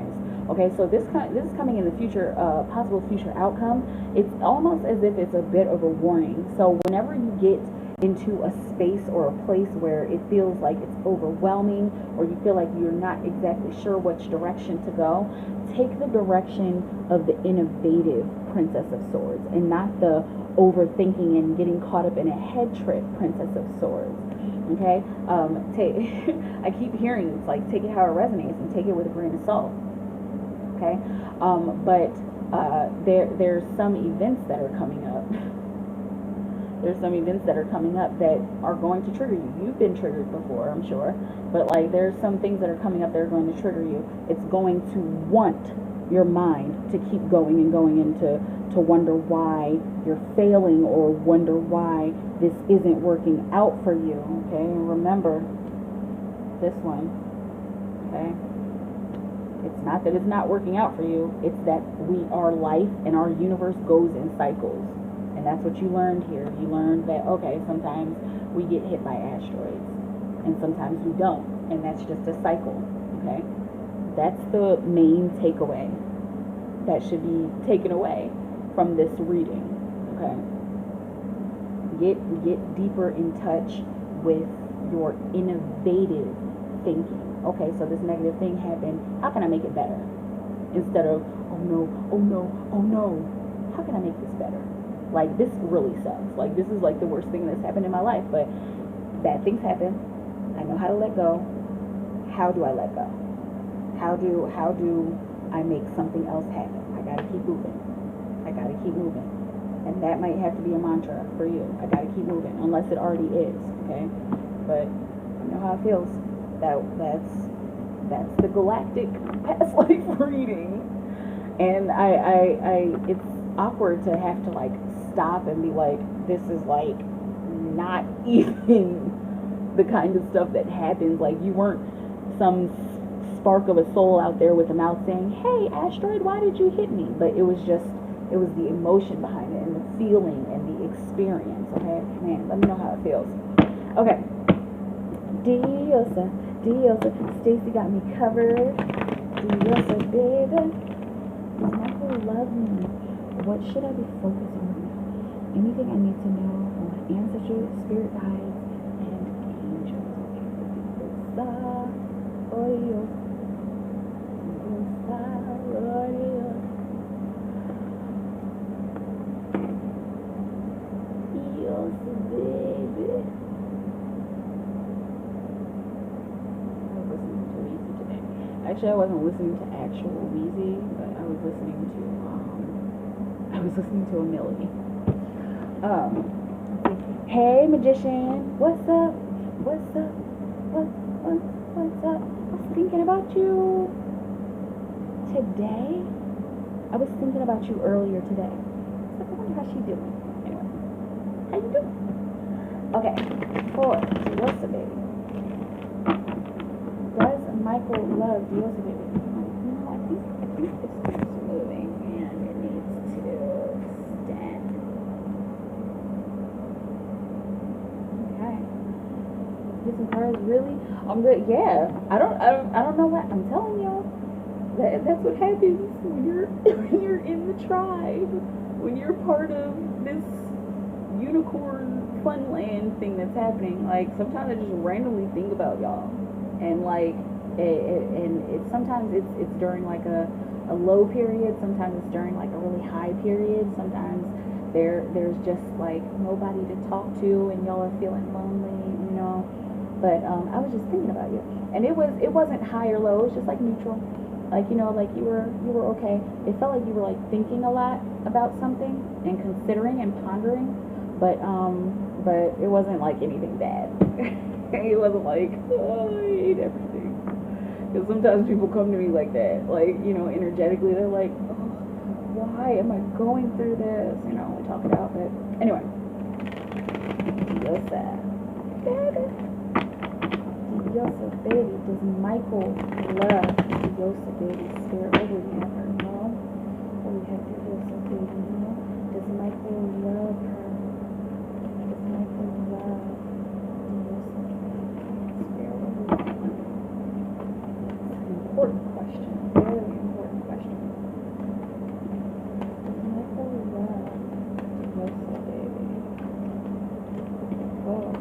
Okay, so this is coming in the future, possible future outcome. It's almost as if it's a bit of a warning. So whenever you get into a space or a place where it feels like it's overwhelming, or you feel like you're not exactly sure which direction to go, take the direction of the innovative Princess of Swords, and not the overthinking and getting caught up in a head trip Princess of Swords. Okay, I keep hearing it's like, take it how it resonates and take it with a grain of salt. Okay, but there's some events that are coming up. There's some events that are coming up that are going to trigger you. You've been triggered before, I'm sure, but like, there's some things that are coming up that are going to trigger you. It's going to want your mind to keep going and going, and to wonder why you're failing, or wonder why this isn't working out for you. Okay, and remember this one. Okay, it's not that it's not working out for you, it's that our life and our universe goes in cycles. And that's what you learned here. You learned that, okay, sometimes we get hit by asteroids, and sometimes we don't, and that's just a cycle. Okay, that's the main takeaway that should be taken away from this reading. Okay, get deeper in touch with your innovative thinking. Okay, so this negative thing happened, how can I make it better? Instead of, oh no, oh no, oh no, how can I make this better? Like, this really sucks. Like, this is like the worst thing that's happened in my life, but bad things happen. I know how to let go. How do I let go? How do I make something else happen? I gotta keep moving. I gotta keep moving. And that might have to be a mantra for you. I gotta keep moving, unless it already is. Okay, but you know how it feels. That's the galactic past life reading, and I it's awkward to have to like stop and be like, this is like not even the kind of stuff that happens. Like, you weren't some spark of a soul out there with a mouth saying, hey asteroid, why did you hit me? But it was the emotion behind it, and the feeling, and the experience. Okay, man, let me know how it feels. Okay, Diosa, Stacy got me covered. Diosa, baby, does Michael love me? What should I be focusing on now? Anything I need to know from my ancestors, spirit guides, and angels. Actually, I wasn't listening to actual Wheezy, but I was listening to a Millie. Hey magician, what's up? What's up? What's up? I was thinking about you today. I was thinking about you earlier today. I wonder how she's doing. Anyway, how you doing? Okay, for Diosa baby. Does Michael love Diosa baby? No, I think this keeps moving, and it needs to stand. Okay. Get some cards, really? I'm good. Yeah. I don't know what I'm telling y'all. That's what happens when you're in the tribe, when you're part of this unicorn funland thing that's happening. Like, sometimes I just randomly think about y'all, and like sometimes it's during like a low period, sometimes it's during like a really high period, sometimes there's just like nobody to talk to and y'all are feeling lonely, you know. But I was just thinking about you, and it wasn't high or low, it was just like neutral. Like, you know, like you were okay. It felt like you were like thinking a lot about something and considering and pondering, but it wasn't like anything bad. It wasn't like, oh, I hate everything. Because sometimes people come to me like that, like, you know, energetically, they're like, oh, why am I going through this? You know, we talk it out, but anyway. Diosa. Diosa, baby. Does Michael love Diosa, baby? Spirit, what do we have her? No. What do we have Diosa, baby? No. Does Michael love her? Does Michael love Diosa, baby? Spirit, what do we have her? It's an important question. Very important question. Does Michael love Diosa, baby? Oh.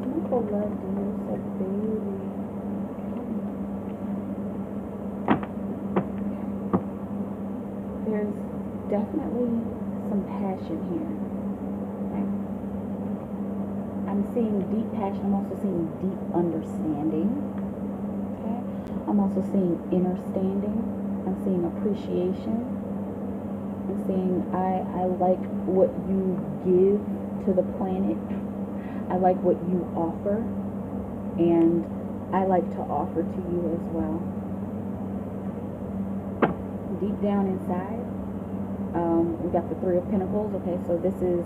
Michael love Diosa, baby. There's definitely some passion here. Okay? I'm seeing deep passion. I'm also seeing deep understanding. Okay? I'm also seeing inner standing. I'm seeing appreciation. I'm seeing I like what you give to the planet. I like what you offer, and I like to offer to you as well. Deep down inside, we got the Three of Pentacles. Okay, so this is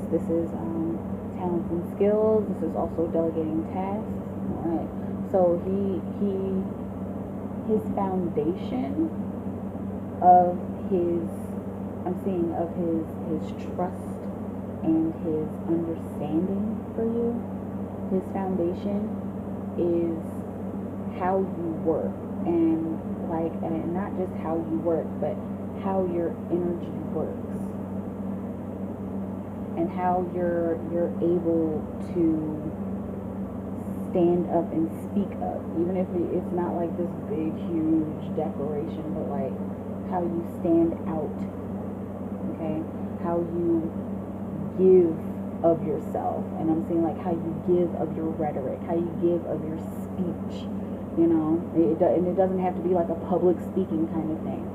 talents and skills. This is also delegating tasks. All right. So his foundation of his, I'm seeing of his trust and his understanding for you. His foundation is how you work, and not just how you work, but how your energy works, and how you're able to stand up and speak up, even if it's not like this big, huge declaration, but like how you stand out, okay? How you give of yourself, and I'm seeing like how you give of your rhetoric, how you give of your speech, you know, and it doesn't have to be like a public speaking kind of thing.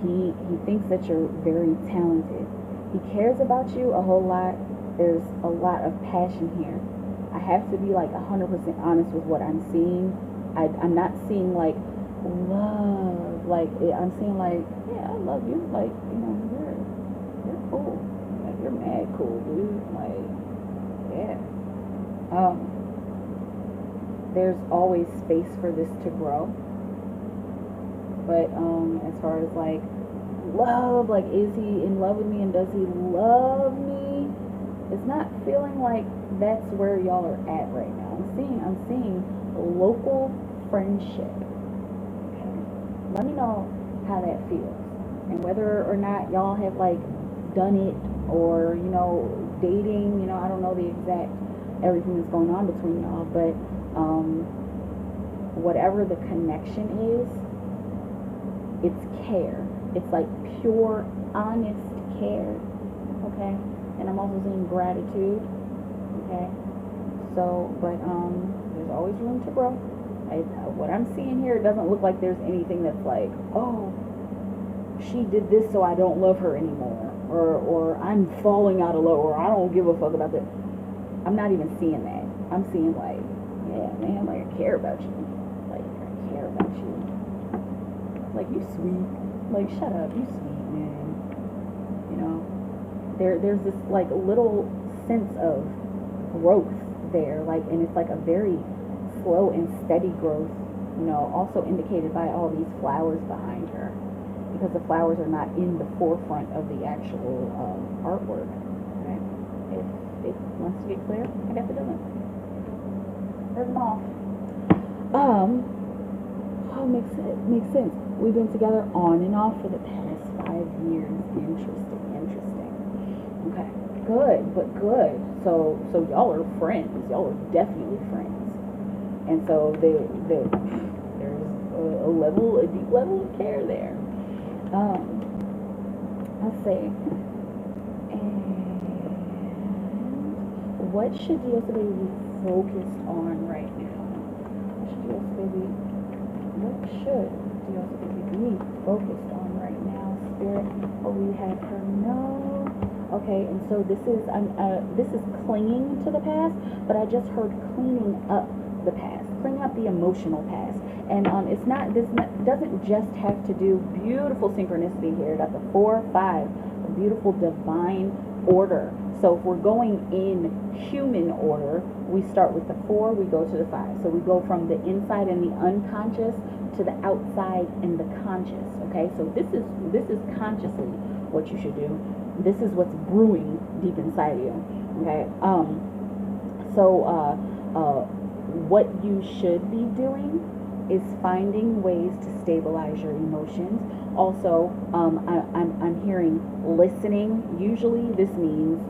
He thinks that you're very talented. He cares about you a whole lot. There's a lot of passion here. I have to be like 100% honest with what I'm seeing. I'm not seeing like love, like I'm seeing like, yeah, I love you, like, you know, you're cool. You're mad cool, dude. Like, yeah. There's always space for this to grow. But as far as like love, like, is he in love with me and does he love me? It's not feeling like that's where y'all are at right now. I'm seeing local friendship. Okay. Let me know how that feels, and whether or not y'all have like done it, or, you know, dating, you know, I don't know the exact everything that's going on between y'all, but whatever the connection is, it's care. It's like pure, honest care, okay? And I'm also seeing gratitude, okay? So, but there's always room to grow. What I'm seeing here, it doesn't look like there's anything that's like, oh, she did this so I don't love her anymore, or I'm falling out of love, or I don't give a fuck about that. I'm not even seeing that. I'm seeing like, yeah, man, like, I care about you. Like, I care about you. Like, you sweet. Like, shut up, you sweet, man. You know, there's this like little sense of growth there, like, and it's like a very slow and steady growth, you know, also indicated by all these flowers behind her, because the flowers are not in the forefront of the actual artwork. Right? If it wants to get clear, I got the dozen. There's them all. Oh, makes sense. We've been together on and off for the past 5 years. Interesting. Okay, good. So y'all are friends. Y'all are definitely friends. And so there's a deep level of care there. Let's see. And what should Diosa Baby be focused on right now? What should Diosa Baby be focused on right now? Spirit, we have her know. Okay, and so this is clinging to the past, but I just heard cleaning up the past. Cleaning up about the emotional past. And it's not, doesn't just have to do, beautiful synchronicity here. Got the 4, 5, a beautiful divine order. So if we're going in human order, we start with the 4, we go to the 5. So we go from the inside and the unconscious to the outside and the conscious. Okay, so this is consciously what you should do. This is what's brewing deep inside you. Okay, what you should be doing is finding ways to stabilize your emotions. Also, I'm hearing listening. Usually this means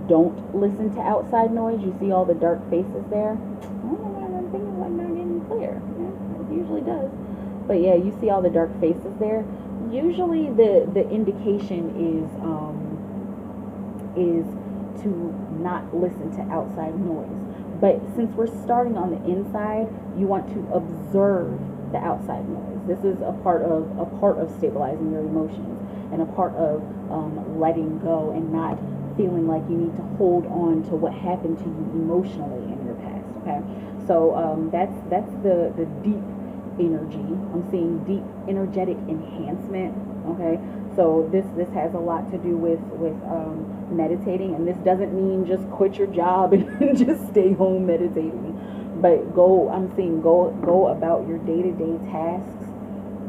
don't listen to outside noise. You see all the dark faces there? I'm thinking like not getting clear. Yeah, it usually does. But yeah, you see all the dark faces there. Usually the indication is to not listen to outside noise. But since we're starting on the inside, you want to observe the outside noise. This is a part of stabilizing your emotions, and a part of letting go and not feeling like you need to hold on to what happened to you emotionally in your past. Okay, so that's the deep energy. I'm seeing deep energetic enhancement. Okay, so this has a lot to do with meditating, and this doesn't mean just quit your job and just stay home meditating, but I'm seeing go about your day-to-day tasks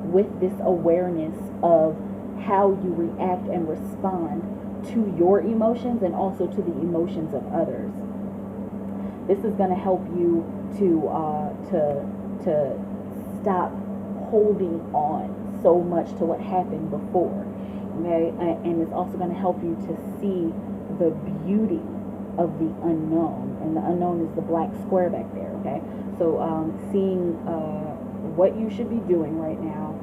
with this awareness of how you react and respond to your emotions and also to the emotions of others. This is going to help you to stop holding on so much to what happened before. Okay, and it's also going to help you to see the beauty of the unknown, and the unknown is the black square back there. Okay, so seeing what you should be doing right now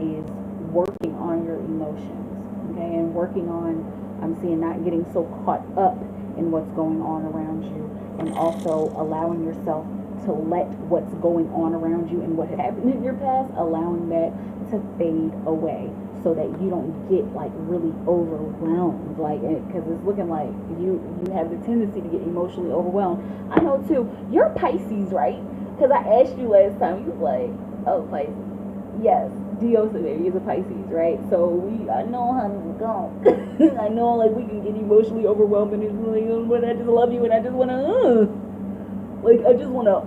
is working on your emotions. Okay, and working on, I'm seeing, not getting so caught up in what's going on around you, and also allowing yourself to let what's going on around you and what had happened in your past, allowing that to fade away, so that you don't get like really overwhelmed, like, because it's looking like you have the tendency to get emotionally overwhelmed. I know too. You're Pisces, right? Because I asked you last time, you was like, oh, Pisces. Yes, Diosa baby is a Pisces, right? So I know how to go. I know, like, we can get emotionally overwhelmed, and it's like, oh, but I just love you, and I just wanna I just wanna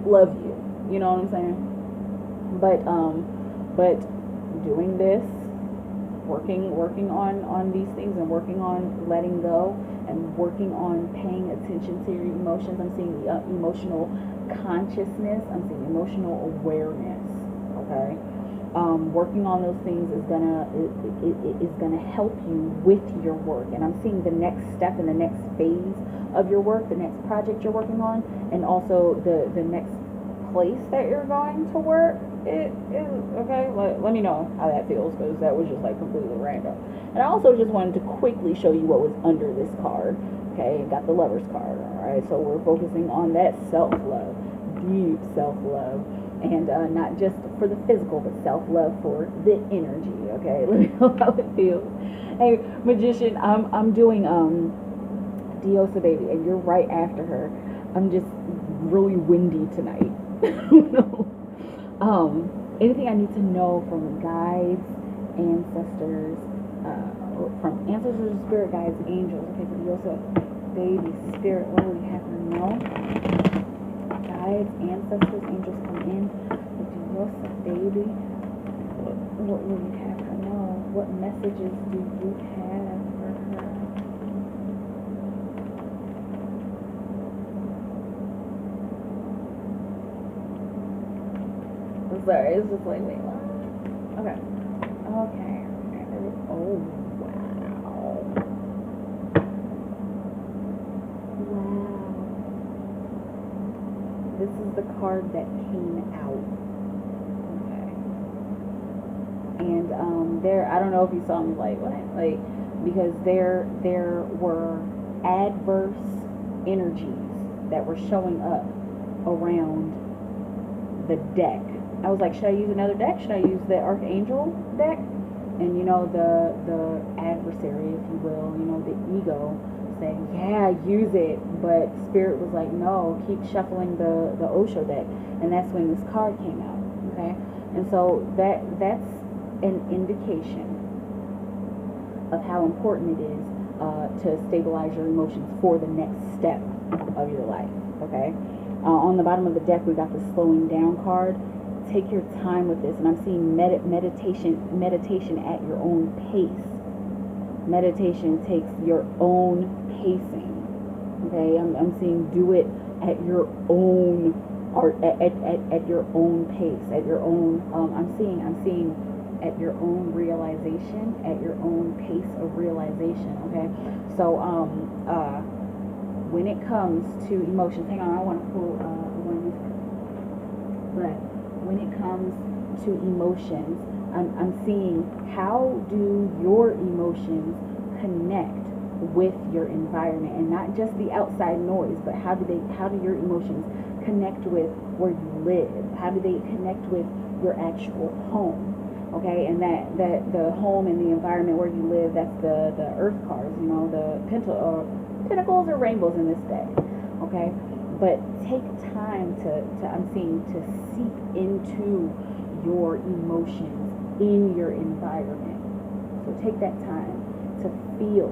love you. You know what I'm saying? But doing this, working on these things, and working on letting go, and working on paying attention to your emotions. I'm seeing emotional consciousness. I'm seeing emotional awareness. Okay, working on those things is gonna help you with your work. And I'm seeing the next step and the next phase of your work, the next project you're working on, and also the next place that you're going to work. It is okay. Let me know how that feels, because that was just like completely random. And I also just wanted to quickly show you what was under this card. Okay, got the Lover's card. All right, so we're focusing on that self-love, deep self-love, and not just for the physical, but self-love for the energy. Okay, let me know how it feels. Hey, Magician, I'm doing Diosa baby, and you're right after her. I'm just really windy tonight. Anything I need to know from guides, ancestors, from ancestors, spirit guides, angels. Okay, so Diosa baby, spirit, what do we have to know? Guides, ancestors, angels, come in. Diosa baby, what will you have her know? What messages do you have for her? I'm sorry, it's just like, wait, what? Okay. Oh, wow. This is the card that came out. And there, I don't know if you saw me, like, what? Like, because there were adverse energies that were showing up around the deck. I was like, should I use another deck? Should I use the Archangel deck? And you know, the adversary, if you will, you know, the ego say, yeah, use it, but Spirit was like, no, keep shuffling the Osho deck, and that's when this card came out. Okay, and so that's an indication of how important it is to stabilize your emotions for the next step of your life. Okay, on the bottom of the deck we got the slowing down card. Take your time with this, and I'm seeing meditation at your own pace. Meditation takes your own pacing. Okay, I'm seeing do it at your own, or at your own pace, at your own. I'm seeing at your own realization, at your own pace of realization. Okay, so when it comes to emotions, hang on, I want to pull one of these cards. But when it comes to emotions, I'm seeing how do your emotions connect with your environment, and not just the outside noise, but how do your emotions connect with where you live? How do they connect with your actual home? Okay, and that the home and the environment where you live, that's the earth cards, the pentacles or rainbows in this deck. Okay, but take time to I'm seeing to seep into your emotions in your environment. So take that time to feel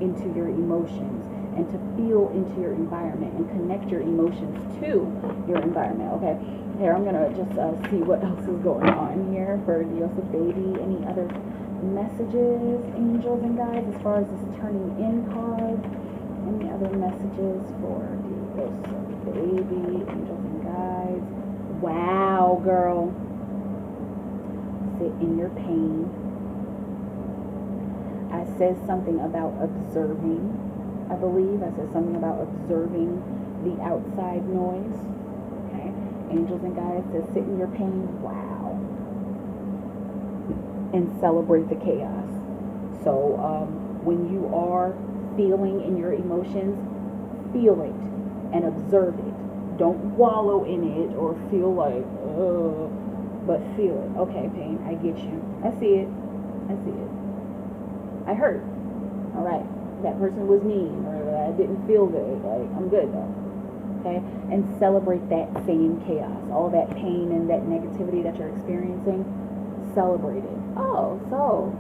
into your emotions and to feel into your environment and connect your emotions to your environment. Okay, here I'm gonna just see what else is going on here for Joseph Baby. Any other messages, angels and guides, as far as this turning in card? Any other messages for Joseph Baby, angels and guides? Wow, girl. Sit in your pain. I said something about observing, I believe. I said something about observing the outside noise. Okay. Angels and guides says sit in your pain. Wow. And celebrate the chaos. So when you are feeling in your emotions, feel it and observe it. Don't wallow in it or feel like, ugh, but feel it. Okay, pain, I get you. I see it. I see it. I hurt. All right. That person was mean, or I didn't feel good. Like, I'm good though. Okay? And celebrate that same chaos. All that pain and that negativity that you're experiencing, celebrate it. Oh, so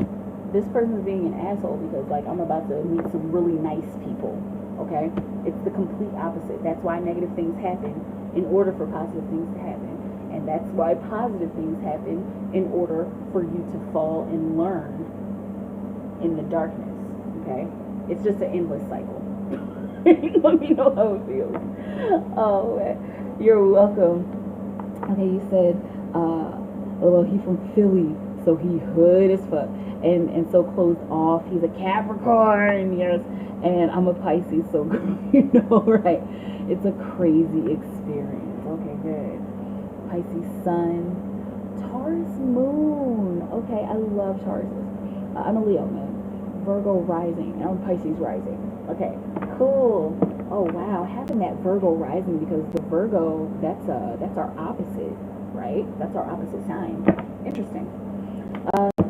this person's being an asshole because, like, I'm about to meet some really nice people. Okay? It's the complete opposite. That's why negative things happen in order for positive things to happen. And that's why positive things happen in order for you to fall and learn in the darkness. Okay? It's just an endless cycle. Let me know how it feels. Oh, you're welcome. Okay, you said, well, he's from Philly, so he hood as fuck, and so closed off. He's a Capricorn, yes, and I'm a Pisces, so you know, right? It's a crazy experience. Okay, good. Pisces Sun, Taurus Moon. Okay, I love Tauruses. I'm a Leo, man. Virgo rising, and I'm Pisces rising. Okay, cool. Oh wow, having that Virgo rising, because the Virgo, that's our opposite, right? That's our opposite sign. Interesting.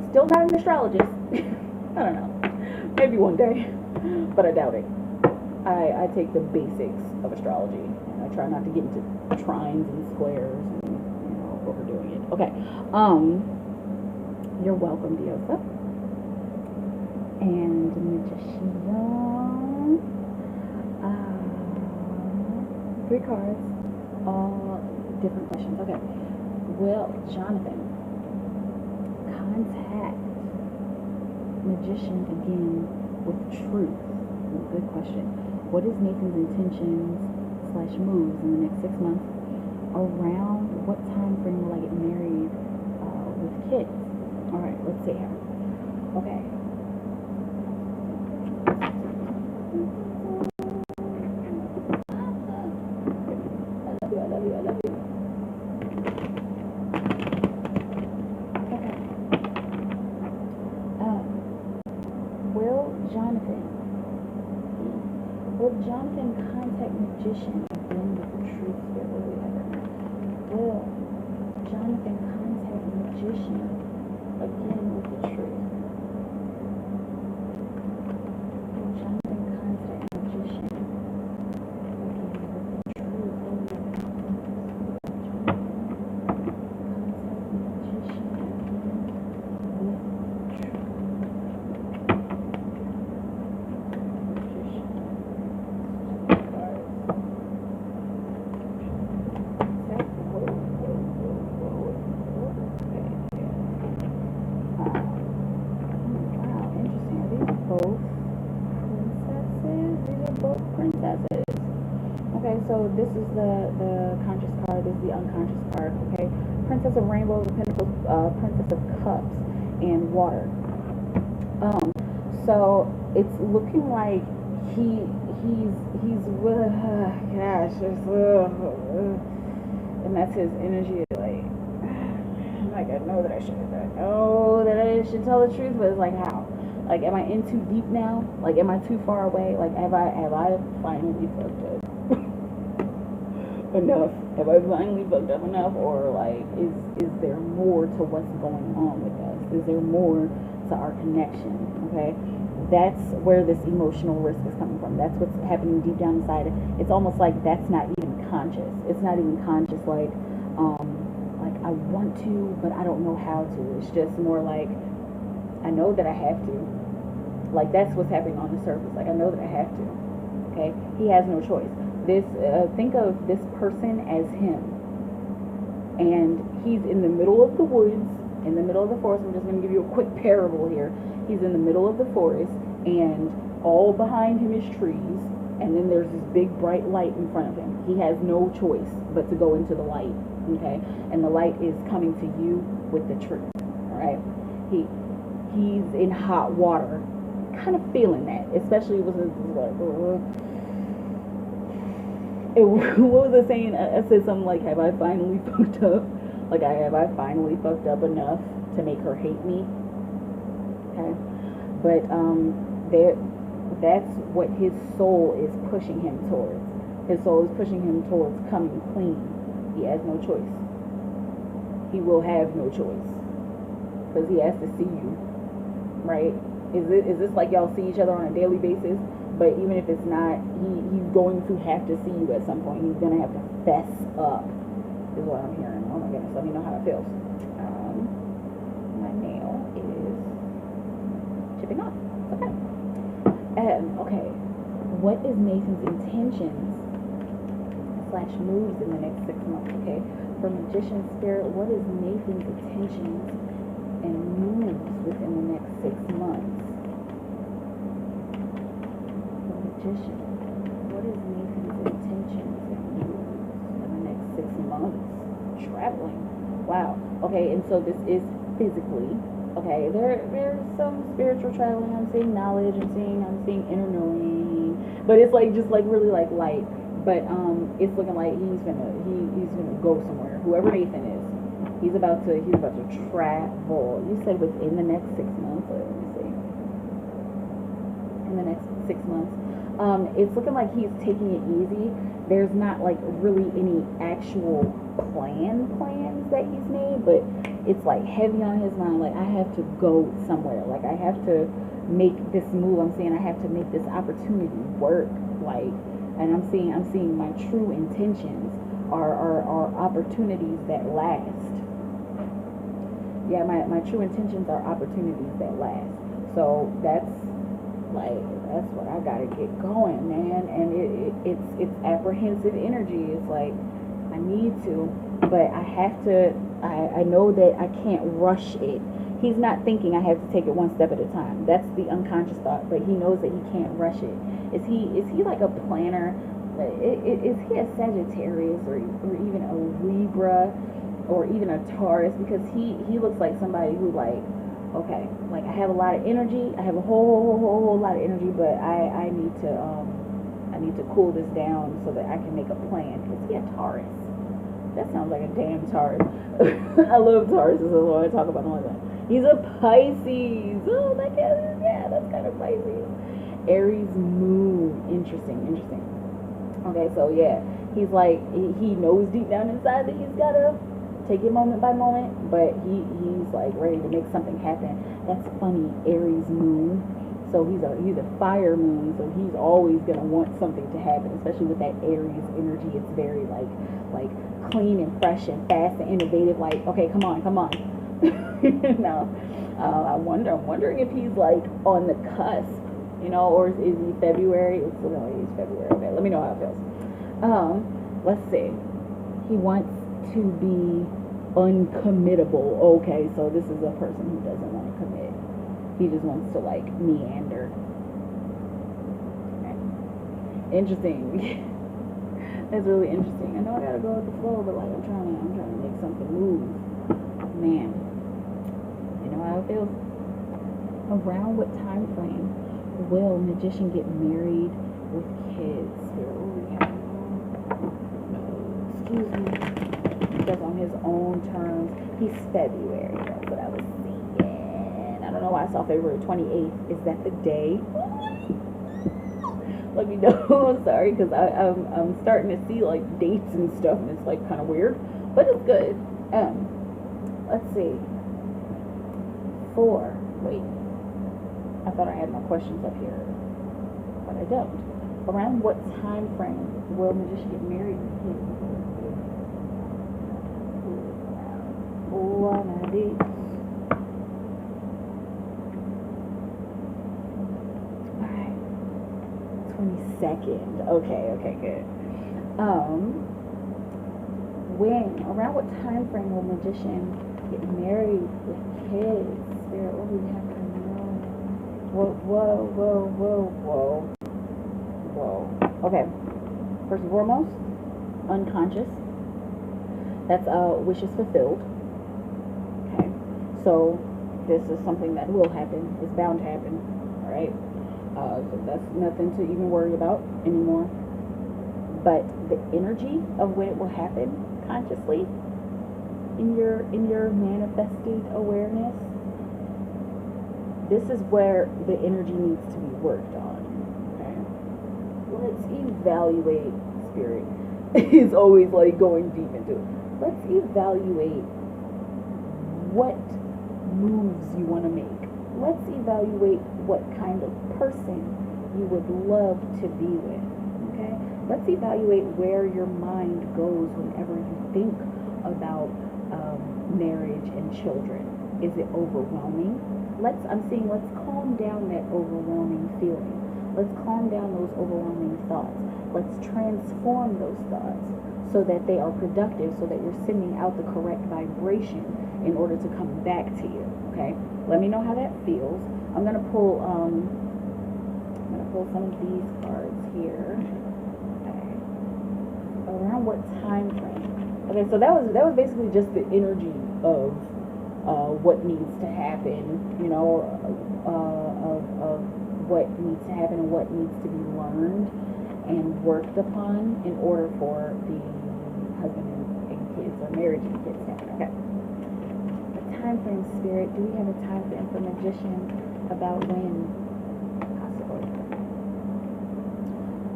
Still not an astrologist. I don't know. Maybe one day, but I doubt it. I take the basics of astrology, and I try not to get into trines and squares and overdoing it. Okay. You're welcome, Diosa. And Magician. 3 cards. All different questions. Okay. Will Jonathan contact Magician again with truth? Good question. What is Nathan's intentions / moves in the next 6 months? Around what time frame will I get married with kids? Alright, let's see here. Okay. I love you. Okay. Will Jonathan contact Magician again with the truth spirit? What do we have right now? Will Jonathan contact Magician again with the truth? Will Jonathan contact both princesses. These are both princesses. Okay, so this is the conscious card. This is the unconscious card. Okay, Princess of Rainbows, Pentacles, Princess of Cups, and Water. So it's looking like he's gosh, and that's his energy. Like I know that I should tell the truth, but it's like how? Like, am I in too deep now? Like, am I too far away? Like, have I finally fucked up enough? Have I finally fucked up enough? Or like, is there more to what's going on with us? Is there more to our connection? Okay, that's where this emotional risk is coming from. That's what's happening deep down inside. It's almost like that's not even conscious. It's not even conscious. Like I want to, but I don't know how to. It's just more like I know that I have to. Like, that's what's happening on the surface. Like, I know that I have to. Okay, he has no choice. Think of this person as him, and he's in the middle of the woods, in the middle of the forest. I'm just going to give you a quick parable here. He's in the middle of the forest, and all behind him is trees, and then there's this big bright light in front of him. He has no choice but to go into the light. Okay, and the light is coming to you with the truth. All right, he's in hot water, kind of feeling that, especially with his like, what was I saying? I said something like, have I finally fucked up? Like, have I finally fucked up enough to make her hate me? Okay, but that's what his soul is pushing him towards. His soul is pushing him towards coming clean. He has no choice. He will have no choice, because he has to see you, right? Is this like y'all see each other on a daily basis? But even if it's not, he's going to have to see you at some point. He's gonna have to fess up, is what I'm hearing. Oh my goodness, let me know how it feels. My nail is chipping off. Okay. Okay. What is Nathan's intentions / moves in the next 6 months? Okay. For Magician Spirit, what is Nathan's intentions and moves within the next 6 months? Magician, what is Nathan's intentions and moves in the next 6 months? Traveling. Wow. Okay, and so this is physically. Okay, there's some spiritual traveling. I'm seeing knowledge. I'm seeing inner knowing, but it's like just like really like light. But it's looking like he's gonna go somewhere. Whoever Nathan is, he's about to travel. You said within the next 6 months. Let me see. In the next 6 months. It's looking like he's taking it easy. There's not like really any actual plans that he's made, but it's like heavy on his mind. Like, I have to go somewhere. Like, I have to make this move. I'm saying I have to make this opportunity work. Like, and I'm seeing my true intentions are opportunities that last. Yeah, my true intentions are opportunities that last. So that's what I gotta get going, man. And it's apprehensive energy. It's like I need to, but I have to. I know that I can't rush it. He's not thinking I have to take it one step at a time. That's the unconscious thought, but he knows that he can't rush it. Is he like a planner? Is he a Sagittarius or even a Libra or even a Taurus? Because he looks like somebody who like, okay, like I have a lot of energy. I have a whole lot of energy, but I need to cool this down so that I can make a plan. Is he a Taurus? That sounds like a damn Taurus. I love Taurus. This is what I talk about all the time. He's a Pisces. Oh my goodness, yeah, that's kind of Pisces. Aries moon. Interesting. Okay, so yeah, he's like, he knows deep down inside that he's gotta take it moment by moment, but he's like ready to make something happen. That's funny. Aries moon. So he's a fire moon, so he's always gonna want something to happen, especially with that Aries energy. It's very like clean and fresh and fast and innovative. Like, okay, come on. Now, I'm wondering if he's like on the cusp, or is he February? It's looking like he's February. Okay, let me know how it feels. Let's see. He wants to be uncommittable. Okay, so this is a person who doesn't want to commit. He just wants to like meander. Okay. Interesting. That's really interesting. I know I gotta go with the flow, but like I'm trying to make something move. Man, you know how it feels. Around what time frame will magician get married with kids? Excuse me. Because on his own terms, he's February. That's what I was seeing. I don't know why I saw February 28th. Is that the day? Let me know. I'm sorry, because I'm starting to see like dates and stuff, and it's like kind of weird, but it's good. Let's see. 4. Wait. I thought I had more questions up here, but I don't. Around what time frame will magician get married with kids? One of these. Alright. 22nd. Okay, good. Around what time frame will magician get married with kids? Spirit, what do we have to know? Whoa. Okay. First and foremost, unconscious. That's wishes fulfilled. Okay. So this is something that will happen. It's bound to happen. All right. So that's nothing to even worry about anymore. But the energy of when it will happen consciously in your manifested awareness, this is where the energy needs to be worked on. Okay. Let's evaluate. Spirit is always like going deep into it. Let's evaluate what moves you want to make. Let's evaluate what kind of person you would love to be with. Okay? Let's evaluate where your mind goes whenever you think about marriage and children. Is it overwhelming? I'm saying let's calm down that overwhelming feeling. Let's calm down those overwhelming thoughts. Let's transform those thoughts so that they are productive, so that you're sending out the correct vibration in order to come back to you. Okay? Let me know how that feels. I'm gonna pull some of these cards here. Okay. Around what time frame? Okay, so that was basically just the energy of what needs to happen, you know, of what needs to happen and what needs to be learned and worked upon in order for the husband and kids or marriage and kids to happen. Okay. The time frame, Spirit. Do we have a time frame for magician about when possible?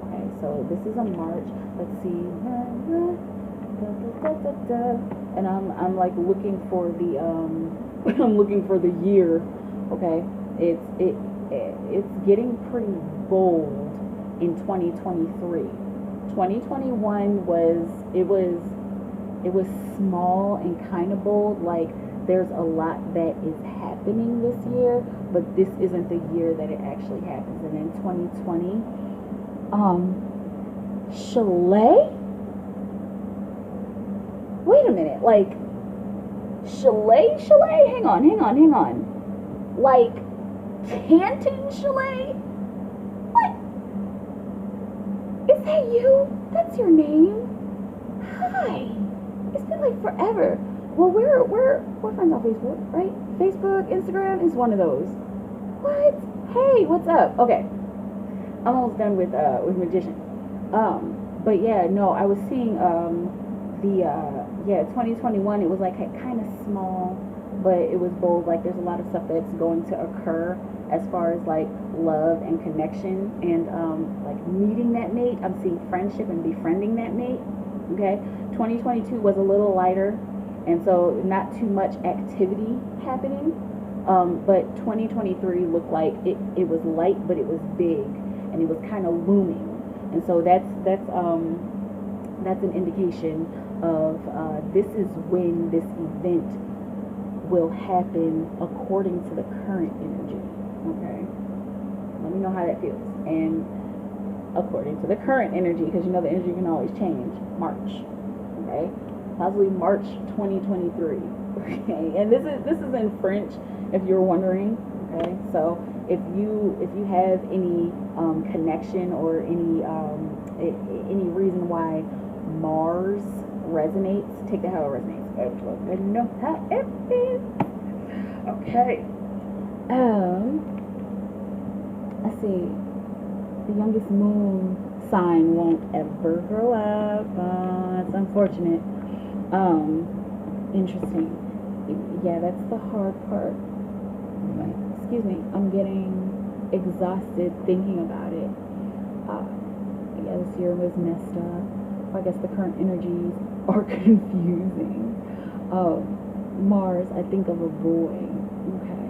Okay, so this is a March. Let's see. And I'm like looking for the I'm looking for the year. Okay, it's getting pretty bold in 2023. 2021 was small and kind of bold. Like there's a lot that is happening this year, but this isn't the year that it actually happens. And in 2020, Chalet. Wait a minute, like Chalet? Hang on. Like Canton Chalet? What? Is that you? That's your name? Hi. It's been like forever. Well, we're friends on Facebook, right? Facebook, Instagram is one of those. What? Hey, what's up? Okay. I'm almost done with magician. But yeah, no, I was seeing 2021, it was like kind of small, but it was bold. Like there's a lot of stuff that's going to occur as far as like love and connection and like meeting that mate. I'm seeing friendship and befriending that mate. Okay, 2022 was a little lighter, and so not too much activity happening. But 2023 looked like it was light, but it was big, and it was kind of looming. And so that's an indication of this is when this event will happen according to the current energy. Okay, let me know how that feels. And according to the current energy, because you know the energy can always change. March, okay, possibly March 2023. Okay, and this is in French, if you're wondering. Okay, so if you have any connection or any reason why Mars resonates, take that how it resonates. I know how it feels. Okay. I see. The youngest moon sign won't ever grow up. It's unfortunate. Interesting. Yeah, that's the hard part. Excuse me. I'm getting exhausted thinking about it. Yeah, this year was messed up. I guess the current energies are confusing. Mars, I think of a boy. Okay.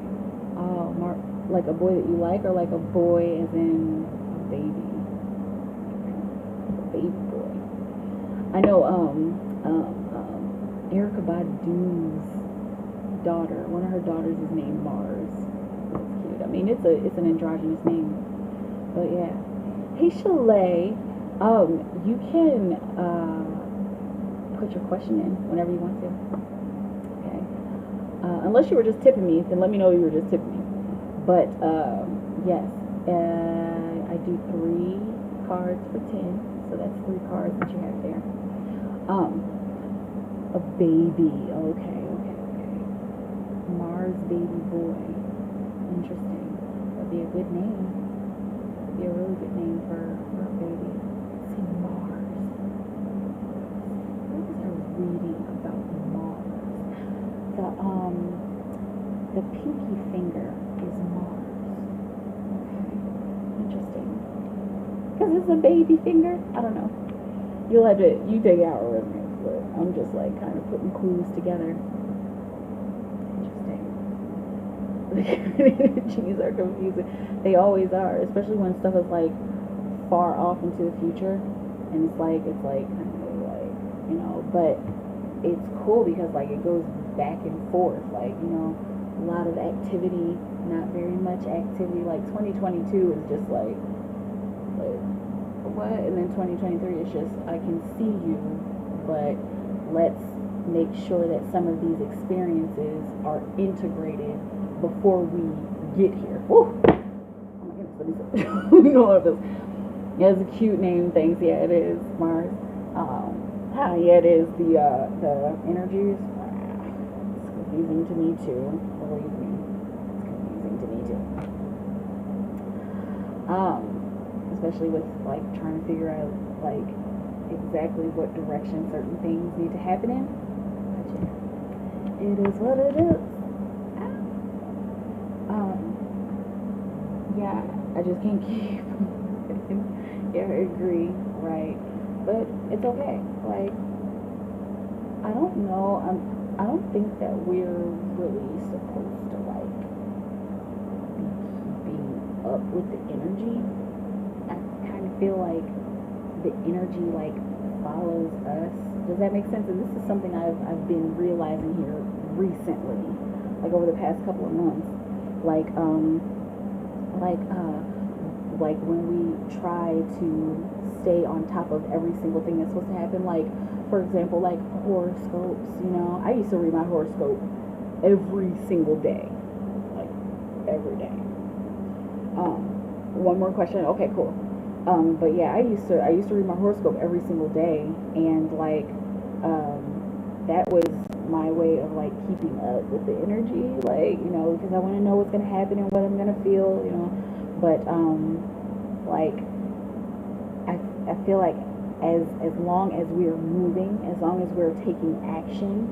Like a boy that you like, or like a boy as in a baby? A baby boy. I know, Erykah Badu's daughter, one of her daughters is named Mars. That's cute. I mean, it's an androgynous name. But yeah. Hey, Chalet, you can put your question in whenever you want to. Okay. Unless you were just tipping me, then let me know you were just tipping me. But yes, I do 3 cards for 10, so that's 3 cards that you have there. A baby. Okay. Mars baby boy. Interesting. That'd be a good name. That'd be a really good name for a baby. Let's see, Mars. What was I reading about Mars? The pinky finger is Mars. Okay. Interesting. Because it's a baby finger? I don't know. You take it out or whatever. But I'm just like kind of putting clues together. Interesting. The energies are confusing. They always are, especially when stuff is like far off into the future, and it's like kind of like, but it's cool because like it goes back and forth, like, a lot of activity, not very much activity. Like 2022 is just like what, and then 2023 is just I can see you. But let's make sure that some of these experiences are integrated before we get here. Woo! Oh my goodness, you know what it is. Yeah, it's a cute name, thanks. Yeah, it is, Mars. Yeah, it is. The energies. It's confusing to me too. Believe me, it's confusing to me too. Especially with like trying to figure out like exactly what direction certain things need to happen in. It is what it is. Yeah, I just can't keep. Yeah, I agree, right? But it's okay. Like, I don't know. I don't think that we're really supposed to like be keeping up with the energy. I kind of feel like the energy like follows us. Does that make sense? And this is something I've been realizing here recently, like over the past couple of months. Like when we try to stay on top of every single thing that's supposed to happen. Like, for example, like horoscopes. I used to read my horoscope every single day, like every day. One more question. Okay, cool. But yeah, I used to read my horoscope every single day, and like that was my way of like keeping up with the energy, like, because I want to know what's gonna happen and what I'm gonna feel, But like I feel like as long as we're moving, as long as we're taking actions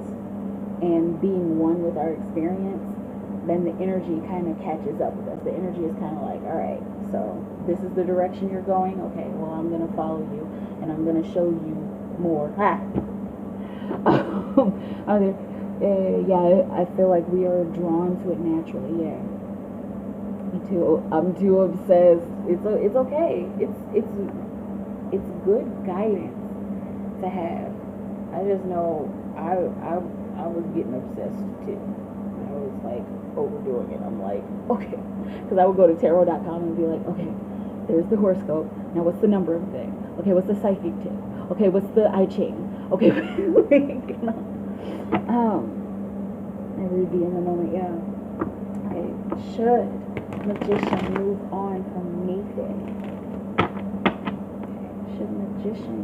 and being one with our experience, then the energy kind of catches up with us. The energy is kind of like, all right, so this is the direction you're going. Okay, well, I'm going to follow you, and I'm going to show you more. Yeah, I feel like we are drawn to it naturally. Yeah, me too. I'm too obsessed. It's okay. It's good guidance to have. I just know I was getting obsessed too. I was like overdoing it. I'm like, okay, because I would go to tarot.com and be like, okay, there's the horoscope. Now what's the number of the day? Okay, what's the psychic tip? Okay, what's the I Ching? Okay, I read the in the moment. Yeah. Okay. Should magician move on from Nathan? Should magician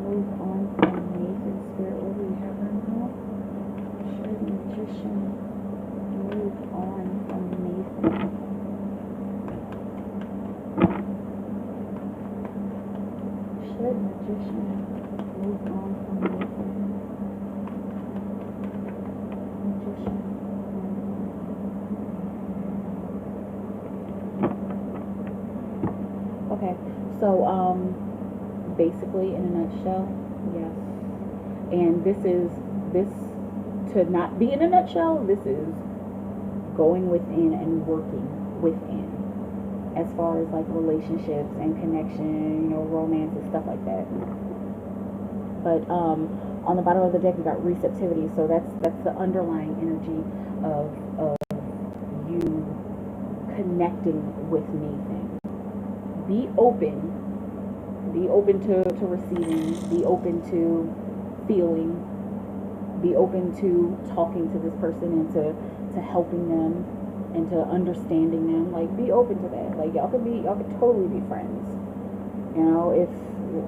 move on from Nathan? Spirit, what do we have right now? Should magician move on from Nathan? Should magician move on from Nathan? Magician. Okay, so basically in a nutshell, yes. And this to not be in a nutshell, this is going within and working within as far as like relationships and connection, romance and stuff like that. But on the bottom of the deck we got receptivity, so that's the underlying energy of you connecting with Nathan. Be open to receiving, be open to feeling, be open to talking to this person and to helping them and to understanding them. Like, be open to that. Like, y'all could totally be friends,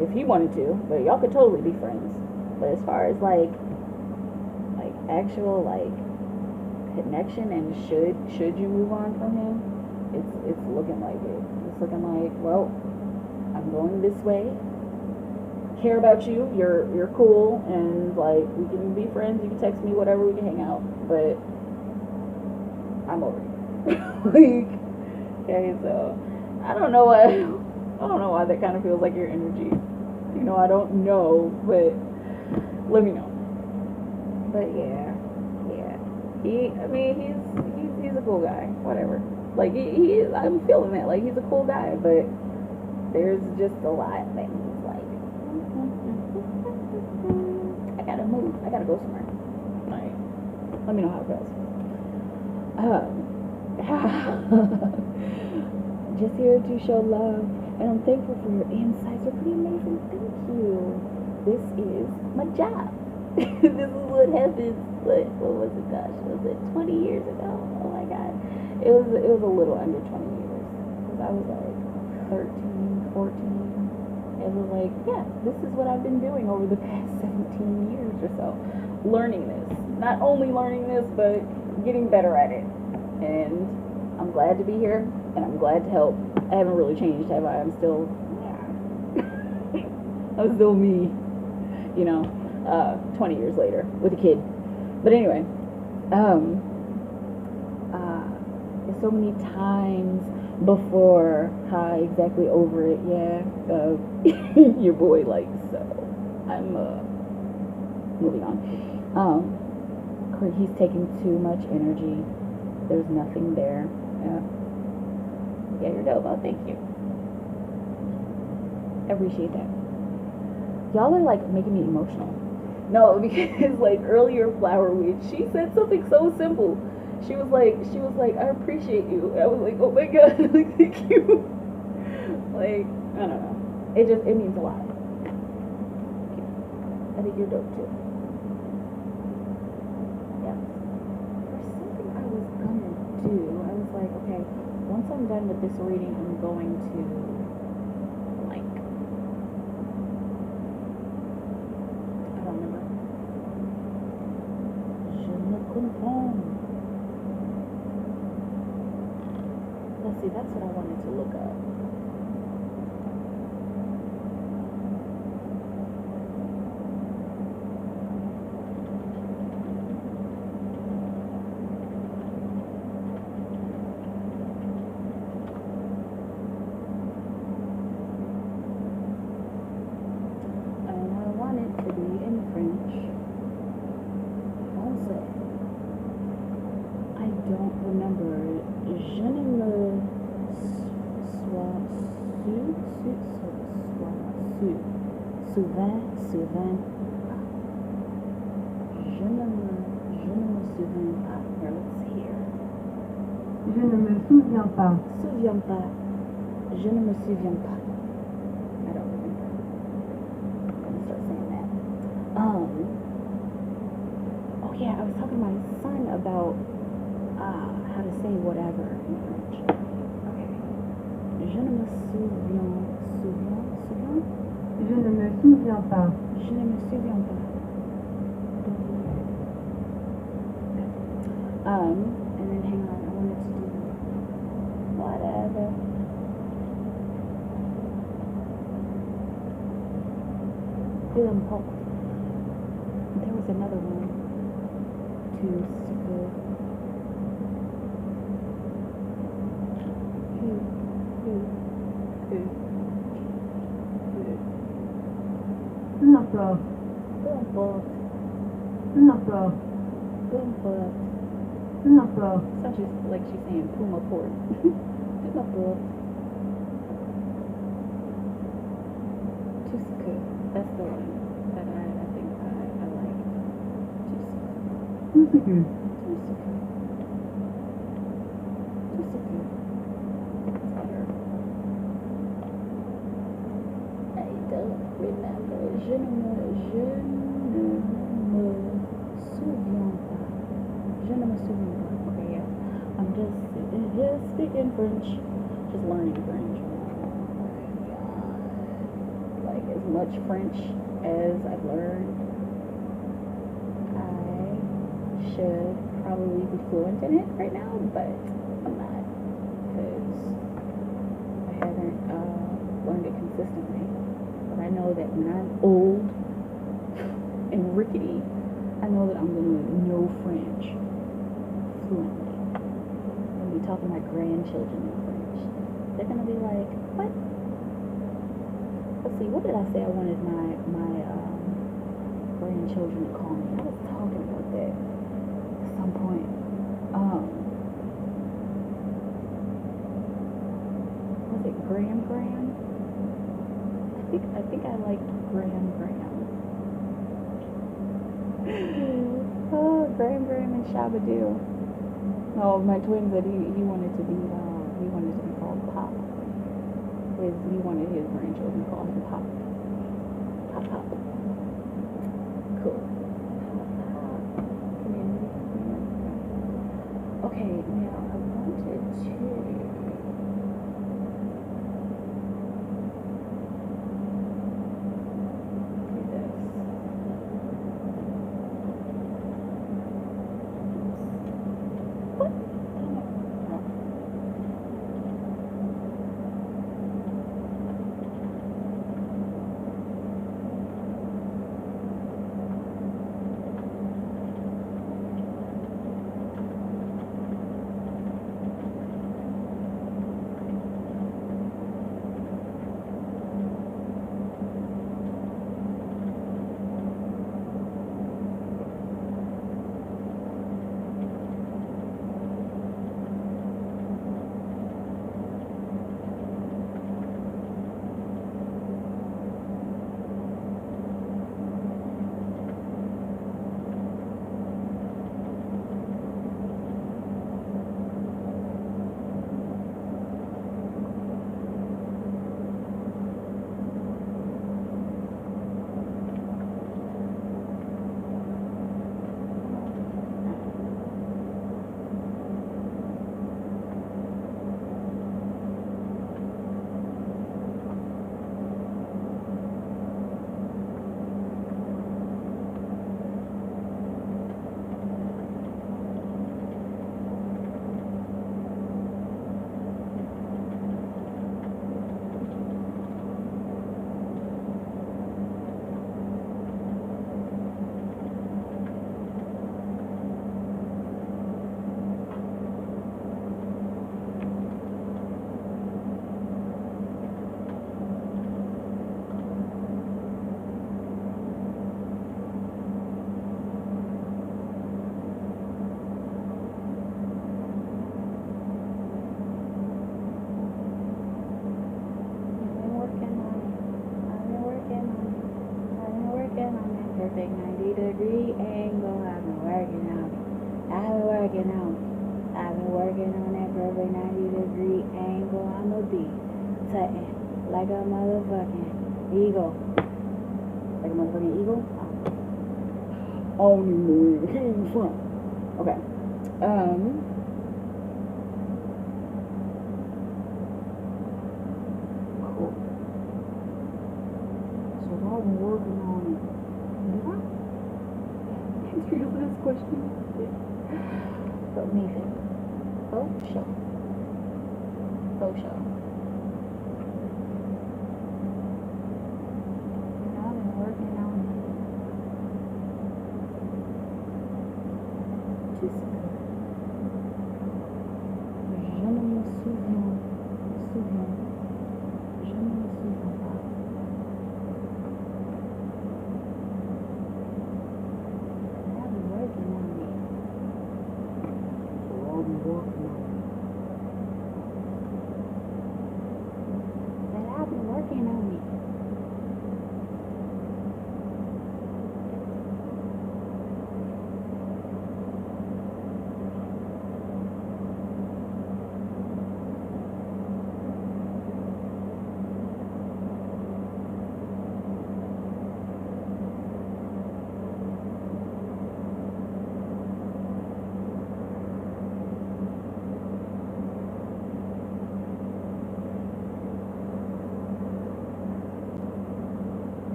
if he wanted to, but y'all could totally be friends. But as far as like actual like connection and should you move on from him, it's looking like it. It's looking like, well, I'm going this way. Care about you. You're cool, and like we can be friends. You can text me, whatever. We can hang out, but I'm over you. Like, okay, so I don't know why that kind of feels like your energy. I don't know, but let me know. But yeah. He's a cool guy. Whatever. Like he is. I'm feeling that. Like, he's a cool guy, but there's just a lot that he's like, I gotta move. I gotta go somewhere. Like, let me know how it goes. Just here to show love, and I'm thankful for your insights. They're pretty amazing. Thank you. This is my job. This is what happens. What was it? Gosh, was it 20 years ago? Oh my God, it was a little under 20 years, because I was like 13, 14. It was like, yeah, this is what I've been doing over the past 17 years or so, learning this. Not only learning this, but getting better at it. And I'm glad to be here, and I'm glad to help. I haven't really changed, have I? I'm still me, 20 years later with a kid. But anyway, there's so many times before, hi, exactly, over it, yeah, your boy, like, so I'm moving on. He's taking too much energy. There's nothing there. Yeah, you're dope. Oh, thank you. I appreciate that. Y'all are like making me emotional. No, because like earlier, Flower Witch, she said something so simple. She was like, I appreciate you. I was like, oh my God, like, thank you. Like, I don't know. It means a lot. I think you're dope too. Yeah. There's something I was gonna do. I was like, okay, once I'm done with this reading, I'm going to like, I don't remember. Je me comprends. Let's see, that's what I wanted to look up. Souvent. Je ne me souviens pas. Here, let's see here. Je ne me souviens pas. Souviens pas. Je ne me souviens pas. I don't remember. I'm gonna start saying that. Oh yeah, I was talking to my son about how to say whatever in French. Okay. Je ne me souviens. Je ne me souviens pas. Je ne me souviens pas. And then hang on, I wanted to do whatever. Peu importe. There was another one. To N'importe. Peu importe. N'importe. Peu importe. N'importe. Sounds just like she's saying Puma Port. Peu importe. Tout ce que. That's the one that I think I like. Tout ce que. Tout ce que. Tout ce que. It's better. I don't remember. Je ne me souviens pas. Je ne me souviens pas. Okay, yeah. I'm just speaking French. Just learning French. Like as much French as I've learned, I should probably be fluent in it right now, but I'm not because I haven't learned it consistently. But I know that when I'm old and rickety, I know that I'm going to know French fluently. I'm going to be talking to my grandchildren in French. They're going to be like, what? Let's see, what did I say I wanted my grandchildren to call me? I was talking about that at some point. Was it Graham? I think I liked Graham. Oh, Graham and Shabadoo. Oh, my twin said he wanted to be called Pop. He wanted his grandchildren to call him Pop. Pop. Cool. Okay, now I wanted to perfect 90-degree angle. I've been working on that perfect 90-degree angle. I'ma be tutting like a motherfucking eagle. Like a motherfucking eagle? I don't even know where it came from. Okay. I've been working on it. Did I answer your last question? But Nathan, oh show. Oh show. I've been working on it. Tu sais que je ne me souviens, je ne me souviens pas. I've been working on it. So I've been working on it. But I've been working on it.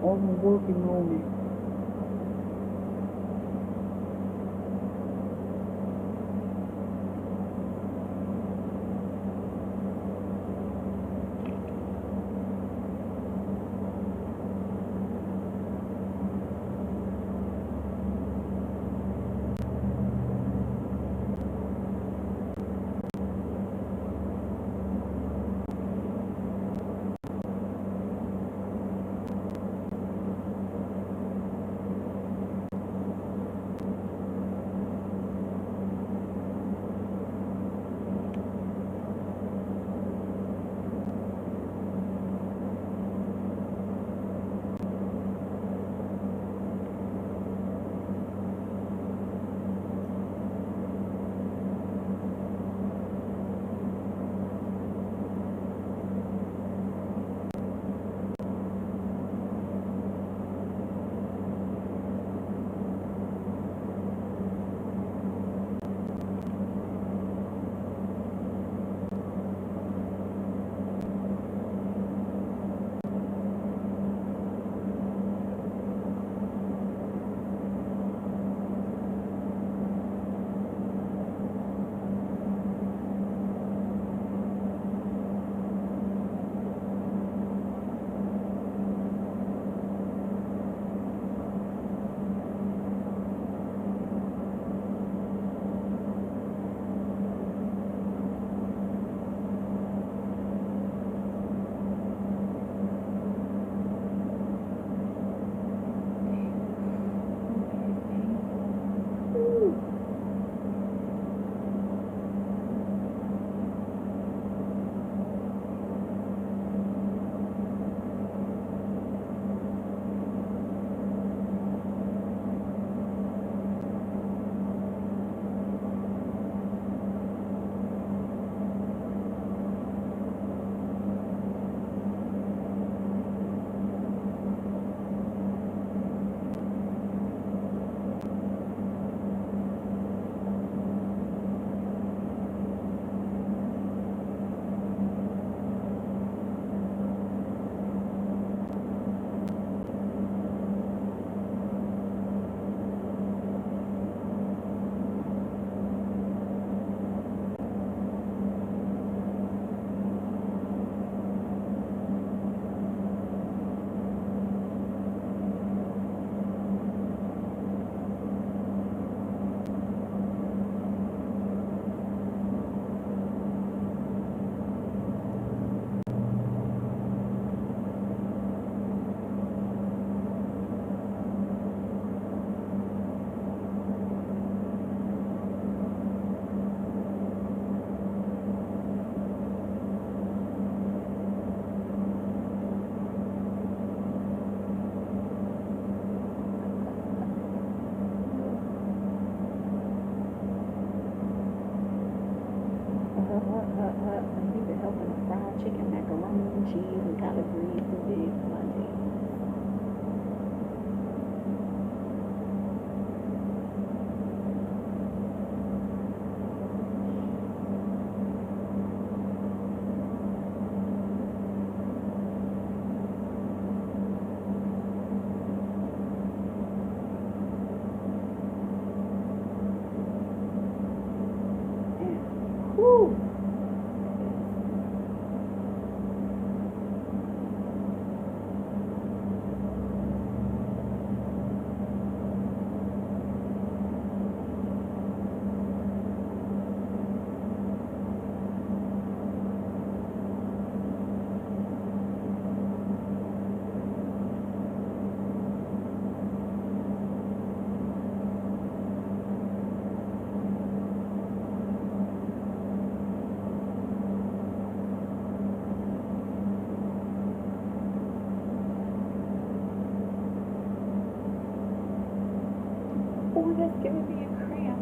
I've been working on it. and cheese and kind of grease and big my jeans. Whew. Oh, that's giving me a cramp.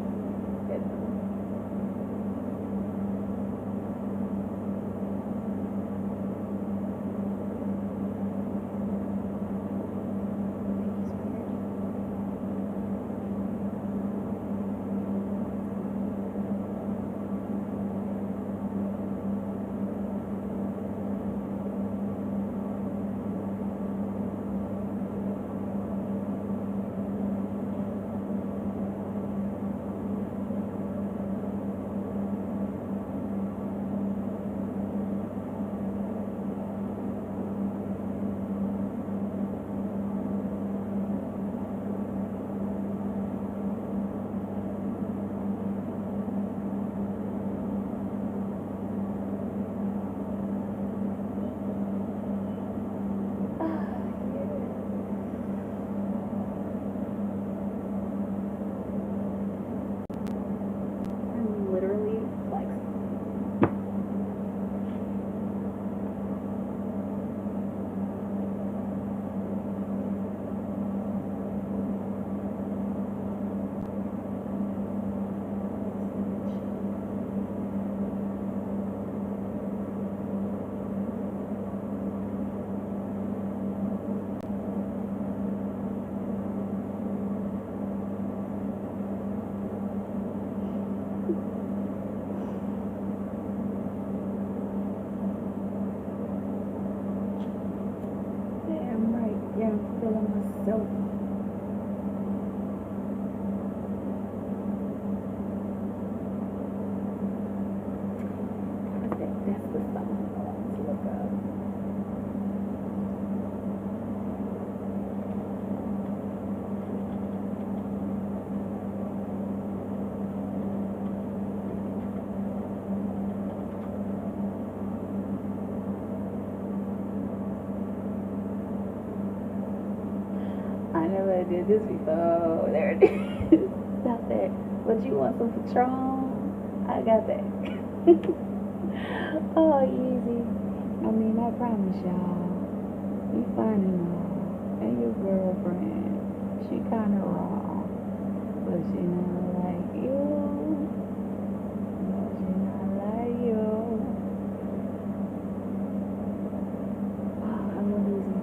I'm literally like damn right. Yeah, I'm feeling myself. That's the song I want to look up. I never did this before. There it is. Stop that. But you want some Patron? I got that. Oh, easy. I mean, I promise y'all, you fine enough. And your girlfriend, she kinda raw. But she not like you. But she not like you. Oh, I love easy.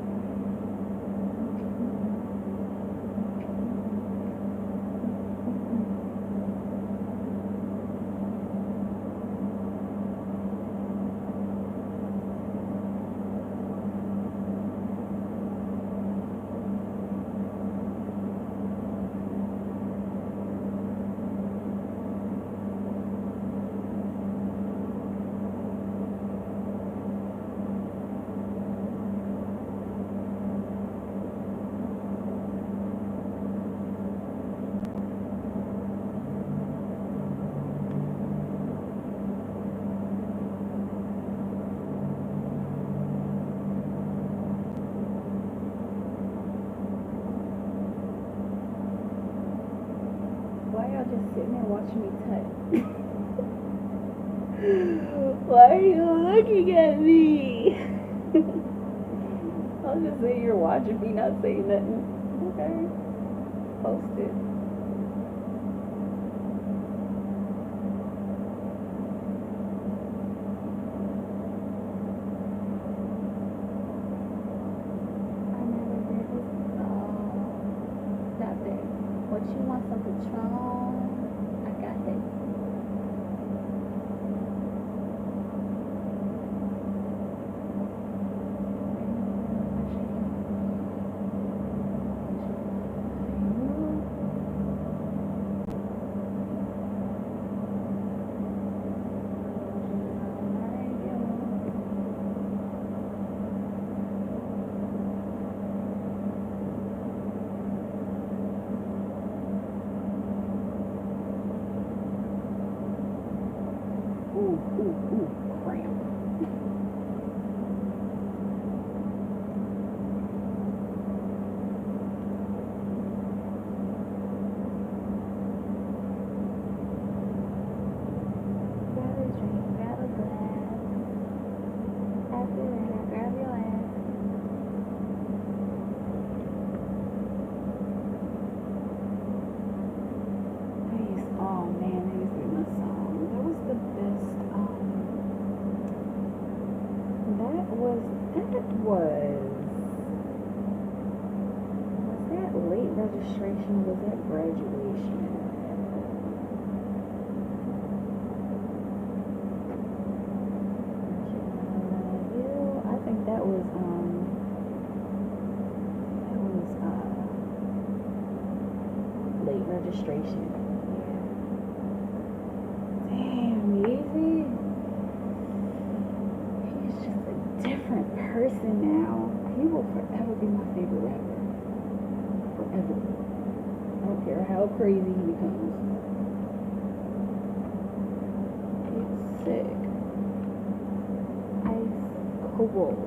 Why y'all just sitting there watching me touch? Why are you looking at me? I'll just say you're watching me, not saying nothing. Okay. Post it. Patron. I got it. Ooh, cramp. Grab a drink, grab a glass. After that, I grab your ass. Oh man, I used to be my song. That was the best. Was that late registration? Was that graduation? I think that was late registration. Damn, Yeezy. He's just a different person now. He will forever be my favorite rapper. Forever. I don't care how crazy he becomes. He's sick. Ice cold.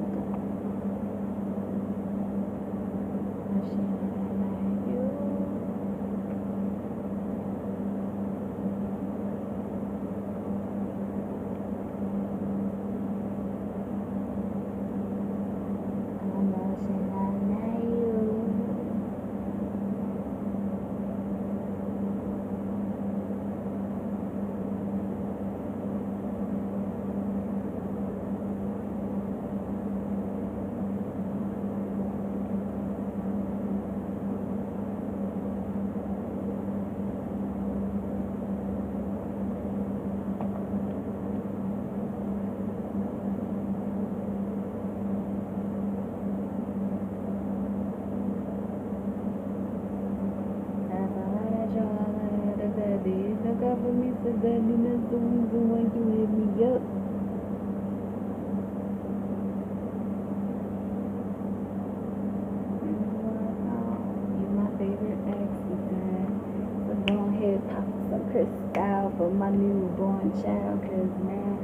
For me, so that and that's the reason why you hit me up. You're my favorite accent. So go ahead, pop some crystal for my newborn child, cause now,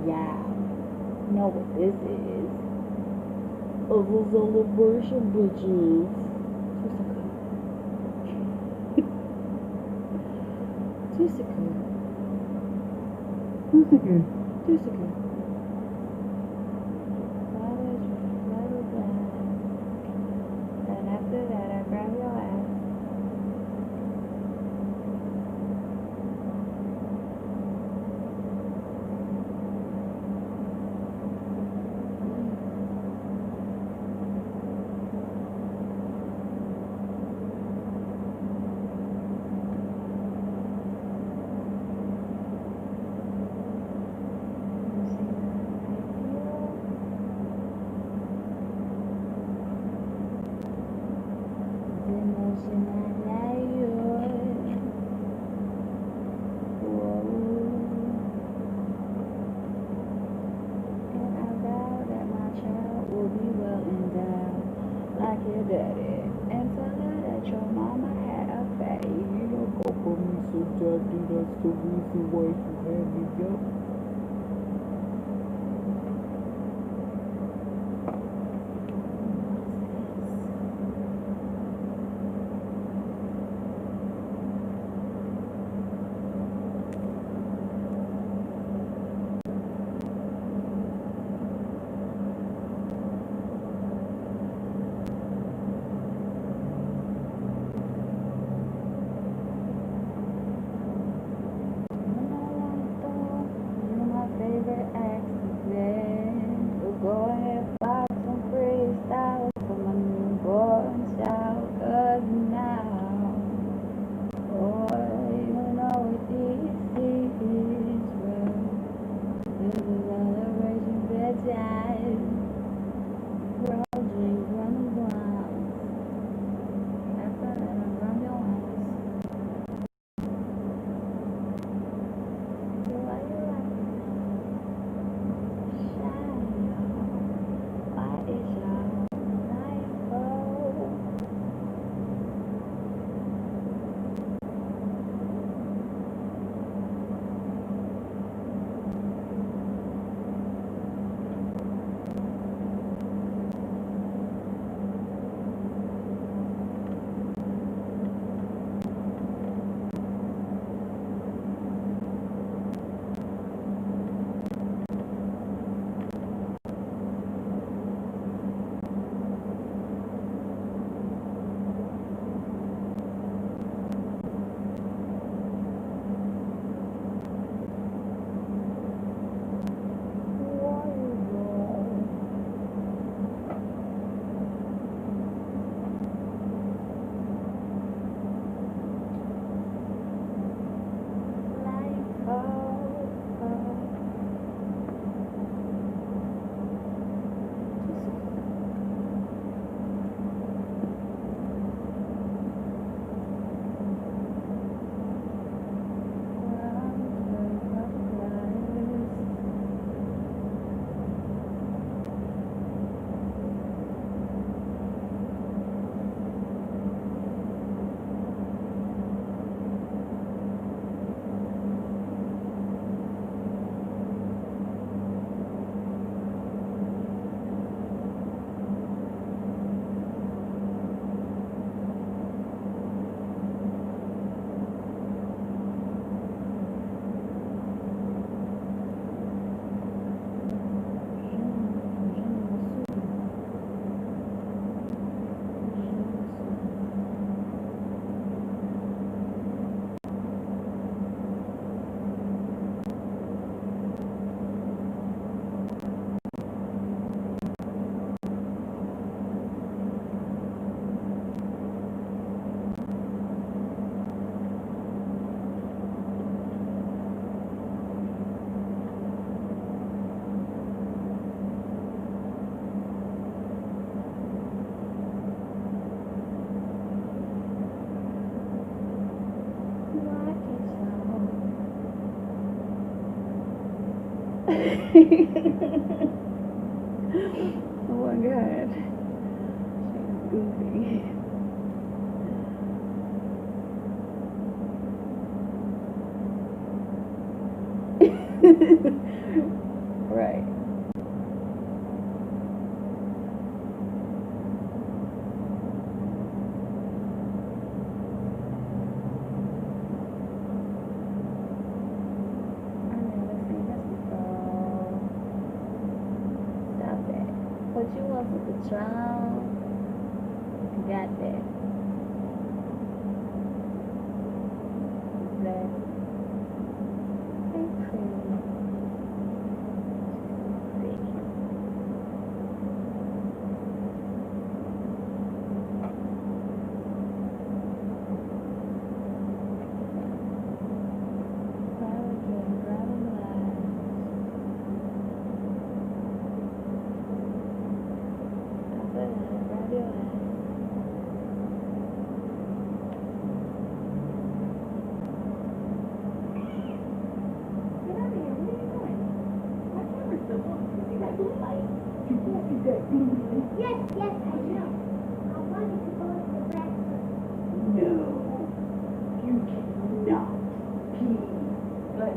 yeah, know what this is. A celebration, bitches. Jessica. And after that, I grab your ass. Daddy, and tell her that your mama had a baby. You don't go for me, so daddy, that's the reason why you had me up. Oh my god. She's goofy. Right. Stop that. What you want for the child? You got that. That. Hey, pretty. Yes, yes, I know. I wanted to go to the bathroom. No, you cannot pee. But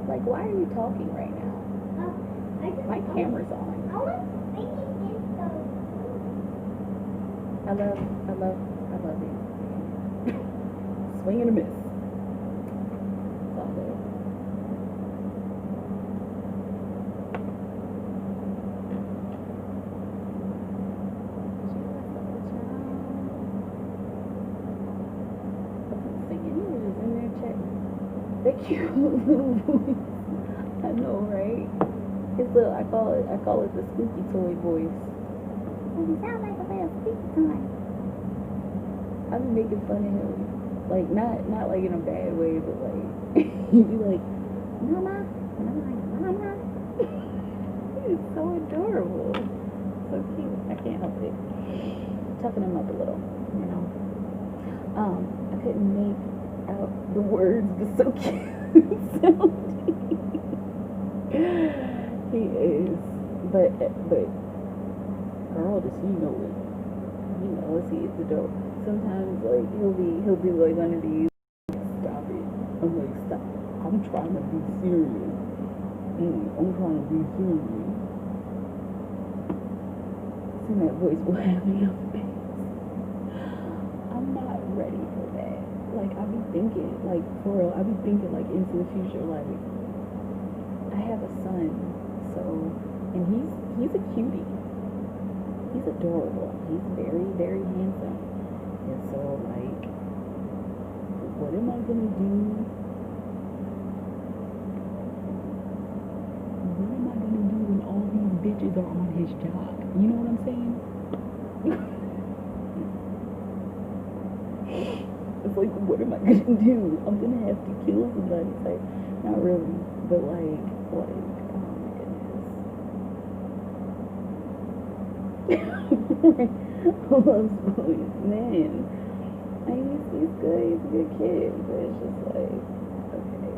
like, why are you talking right now? My camera's on. I love you. Swing and a miss. It's all good. Singing, you were just in there chatting. That cute little voice. I know, right? It's little. I call it the squeaky toy voice. You sound like a little squeaky toy. I've been making fun of him, like not like in a bad way, but like he'd be like, "Mama," and I'm like, "Mama." He's so adorable, so cute. I can't help it. Tucking him up a little, you know. I couldn't make out the words, but so cute sounding. He is, but girl, does he know it? He knows he is adorable. Sometimes like he'll be like one of these. Stop it! I'm like, stop. I'm trying to be serious. I'm trying to be serious. See that voice will have me up. I'm not ready for that. Like I be thinking, like for real, I be thinking like into the future. Like I have a son, so and he's a cutie. He's adorable. He's very, very handsome. And so, like, what am I gonna do? What am I gonna do when all these bitches are on his job? You know what I'm saying? It's like, what am I gonna do? I'm gonna have to kill somebody. It's like, not really, but like, oh my goodness. Loves boys, man. I mean, he's good. He's a good kid, but it's just like, okay.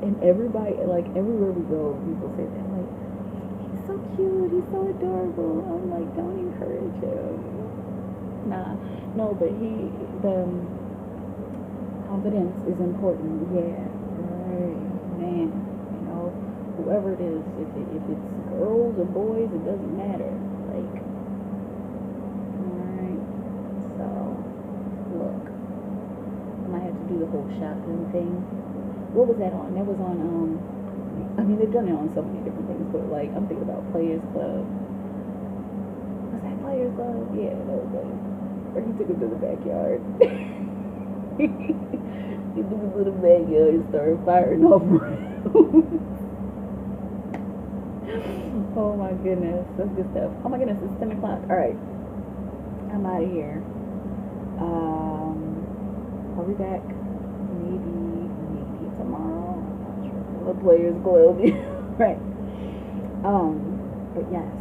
And everybody, like, everywhere we go, people say that, like, he's so cute, he's so adorable. I'm like, don't encourage him. Nah, no, but the confidence is important. Yeah, right, man. You know, whoever it is, if it's girls or boys, it doesn't matter. Like, alright. So, look, I might have to do the whole shotgun thing. What was that on? That was on, I mean, they've done it on so many different things, but like, I'm thinking about Players Club. Yeah, that was nice. Or he took him to the backyard. He took him to the backyard and started firing off rounds. Oh my goodness, that's good stuff. Oh my goodness, it's 10 o'clock. All right, I'm out of here. I'll be back maybe tomorrow. I'm not sure. The Players Club, right? But yes.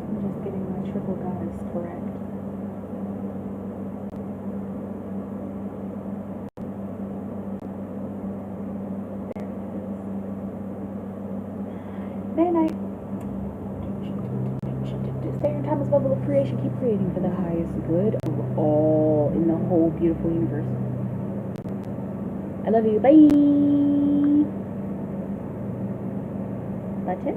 I'm just getting my triple goddess correct. Day night. Stay in Thomas bubble of creation. Keep creating for the highest good of all in the whole beautiful universe. I love you. Bye. That's it.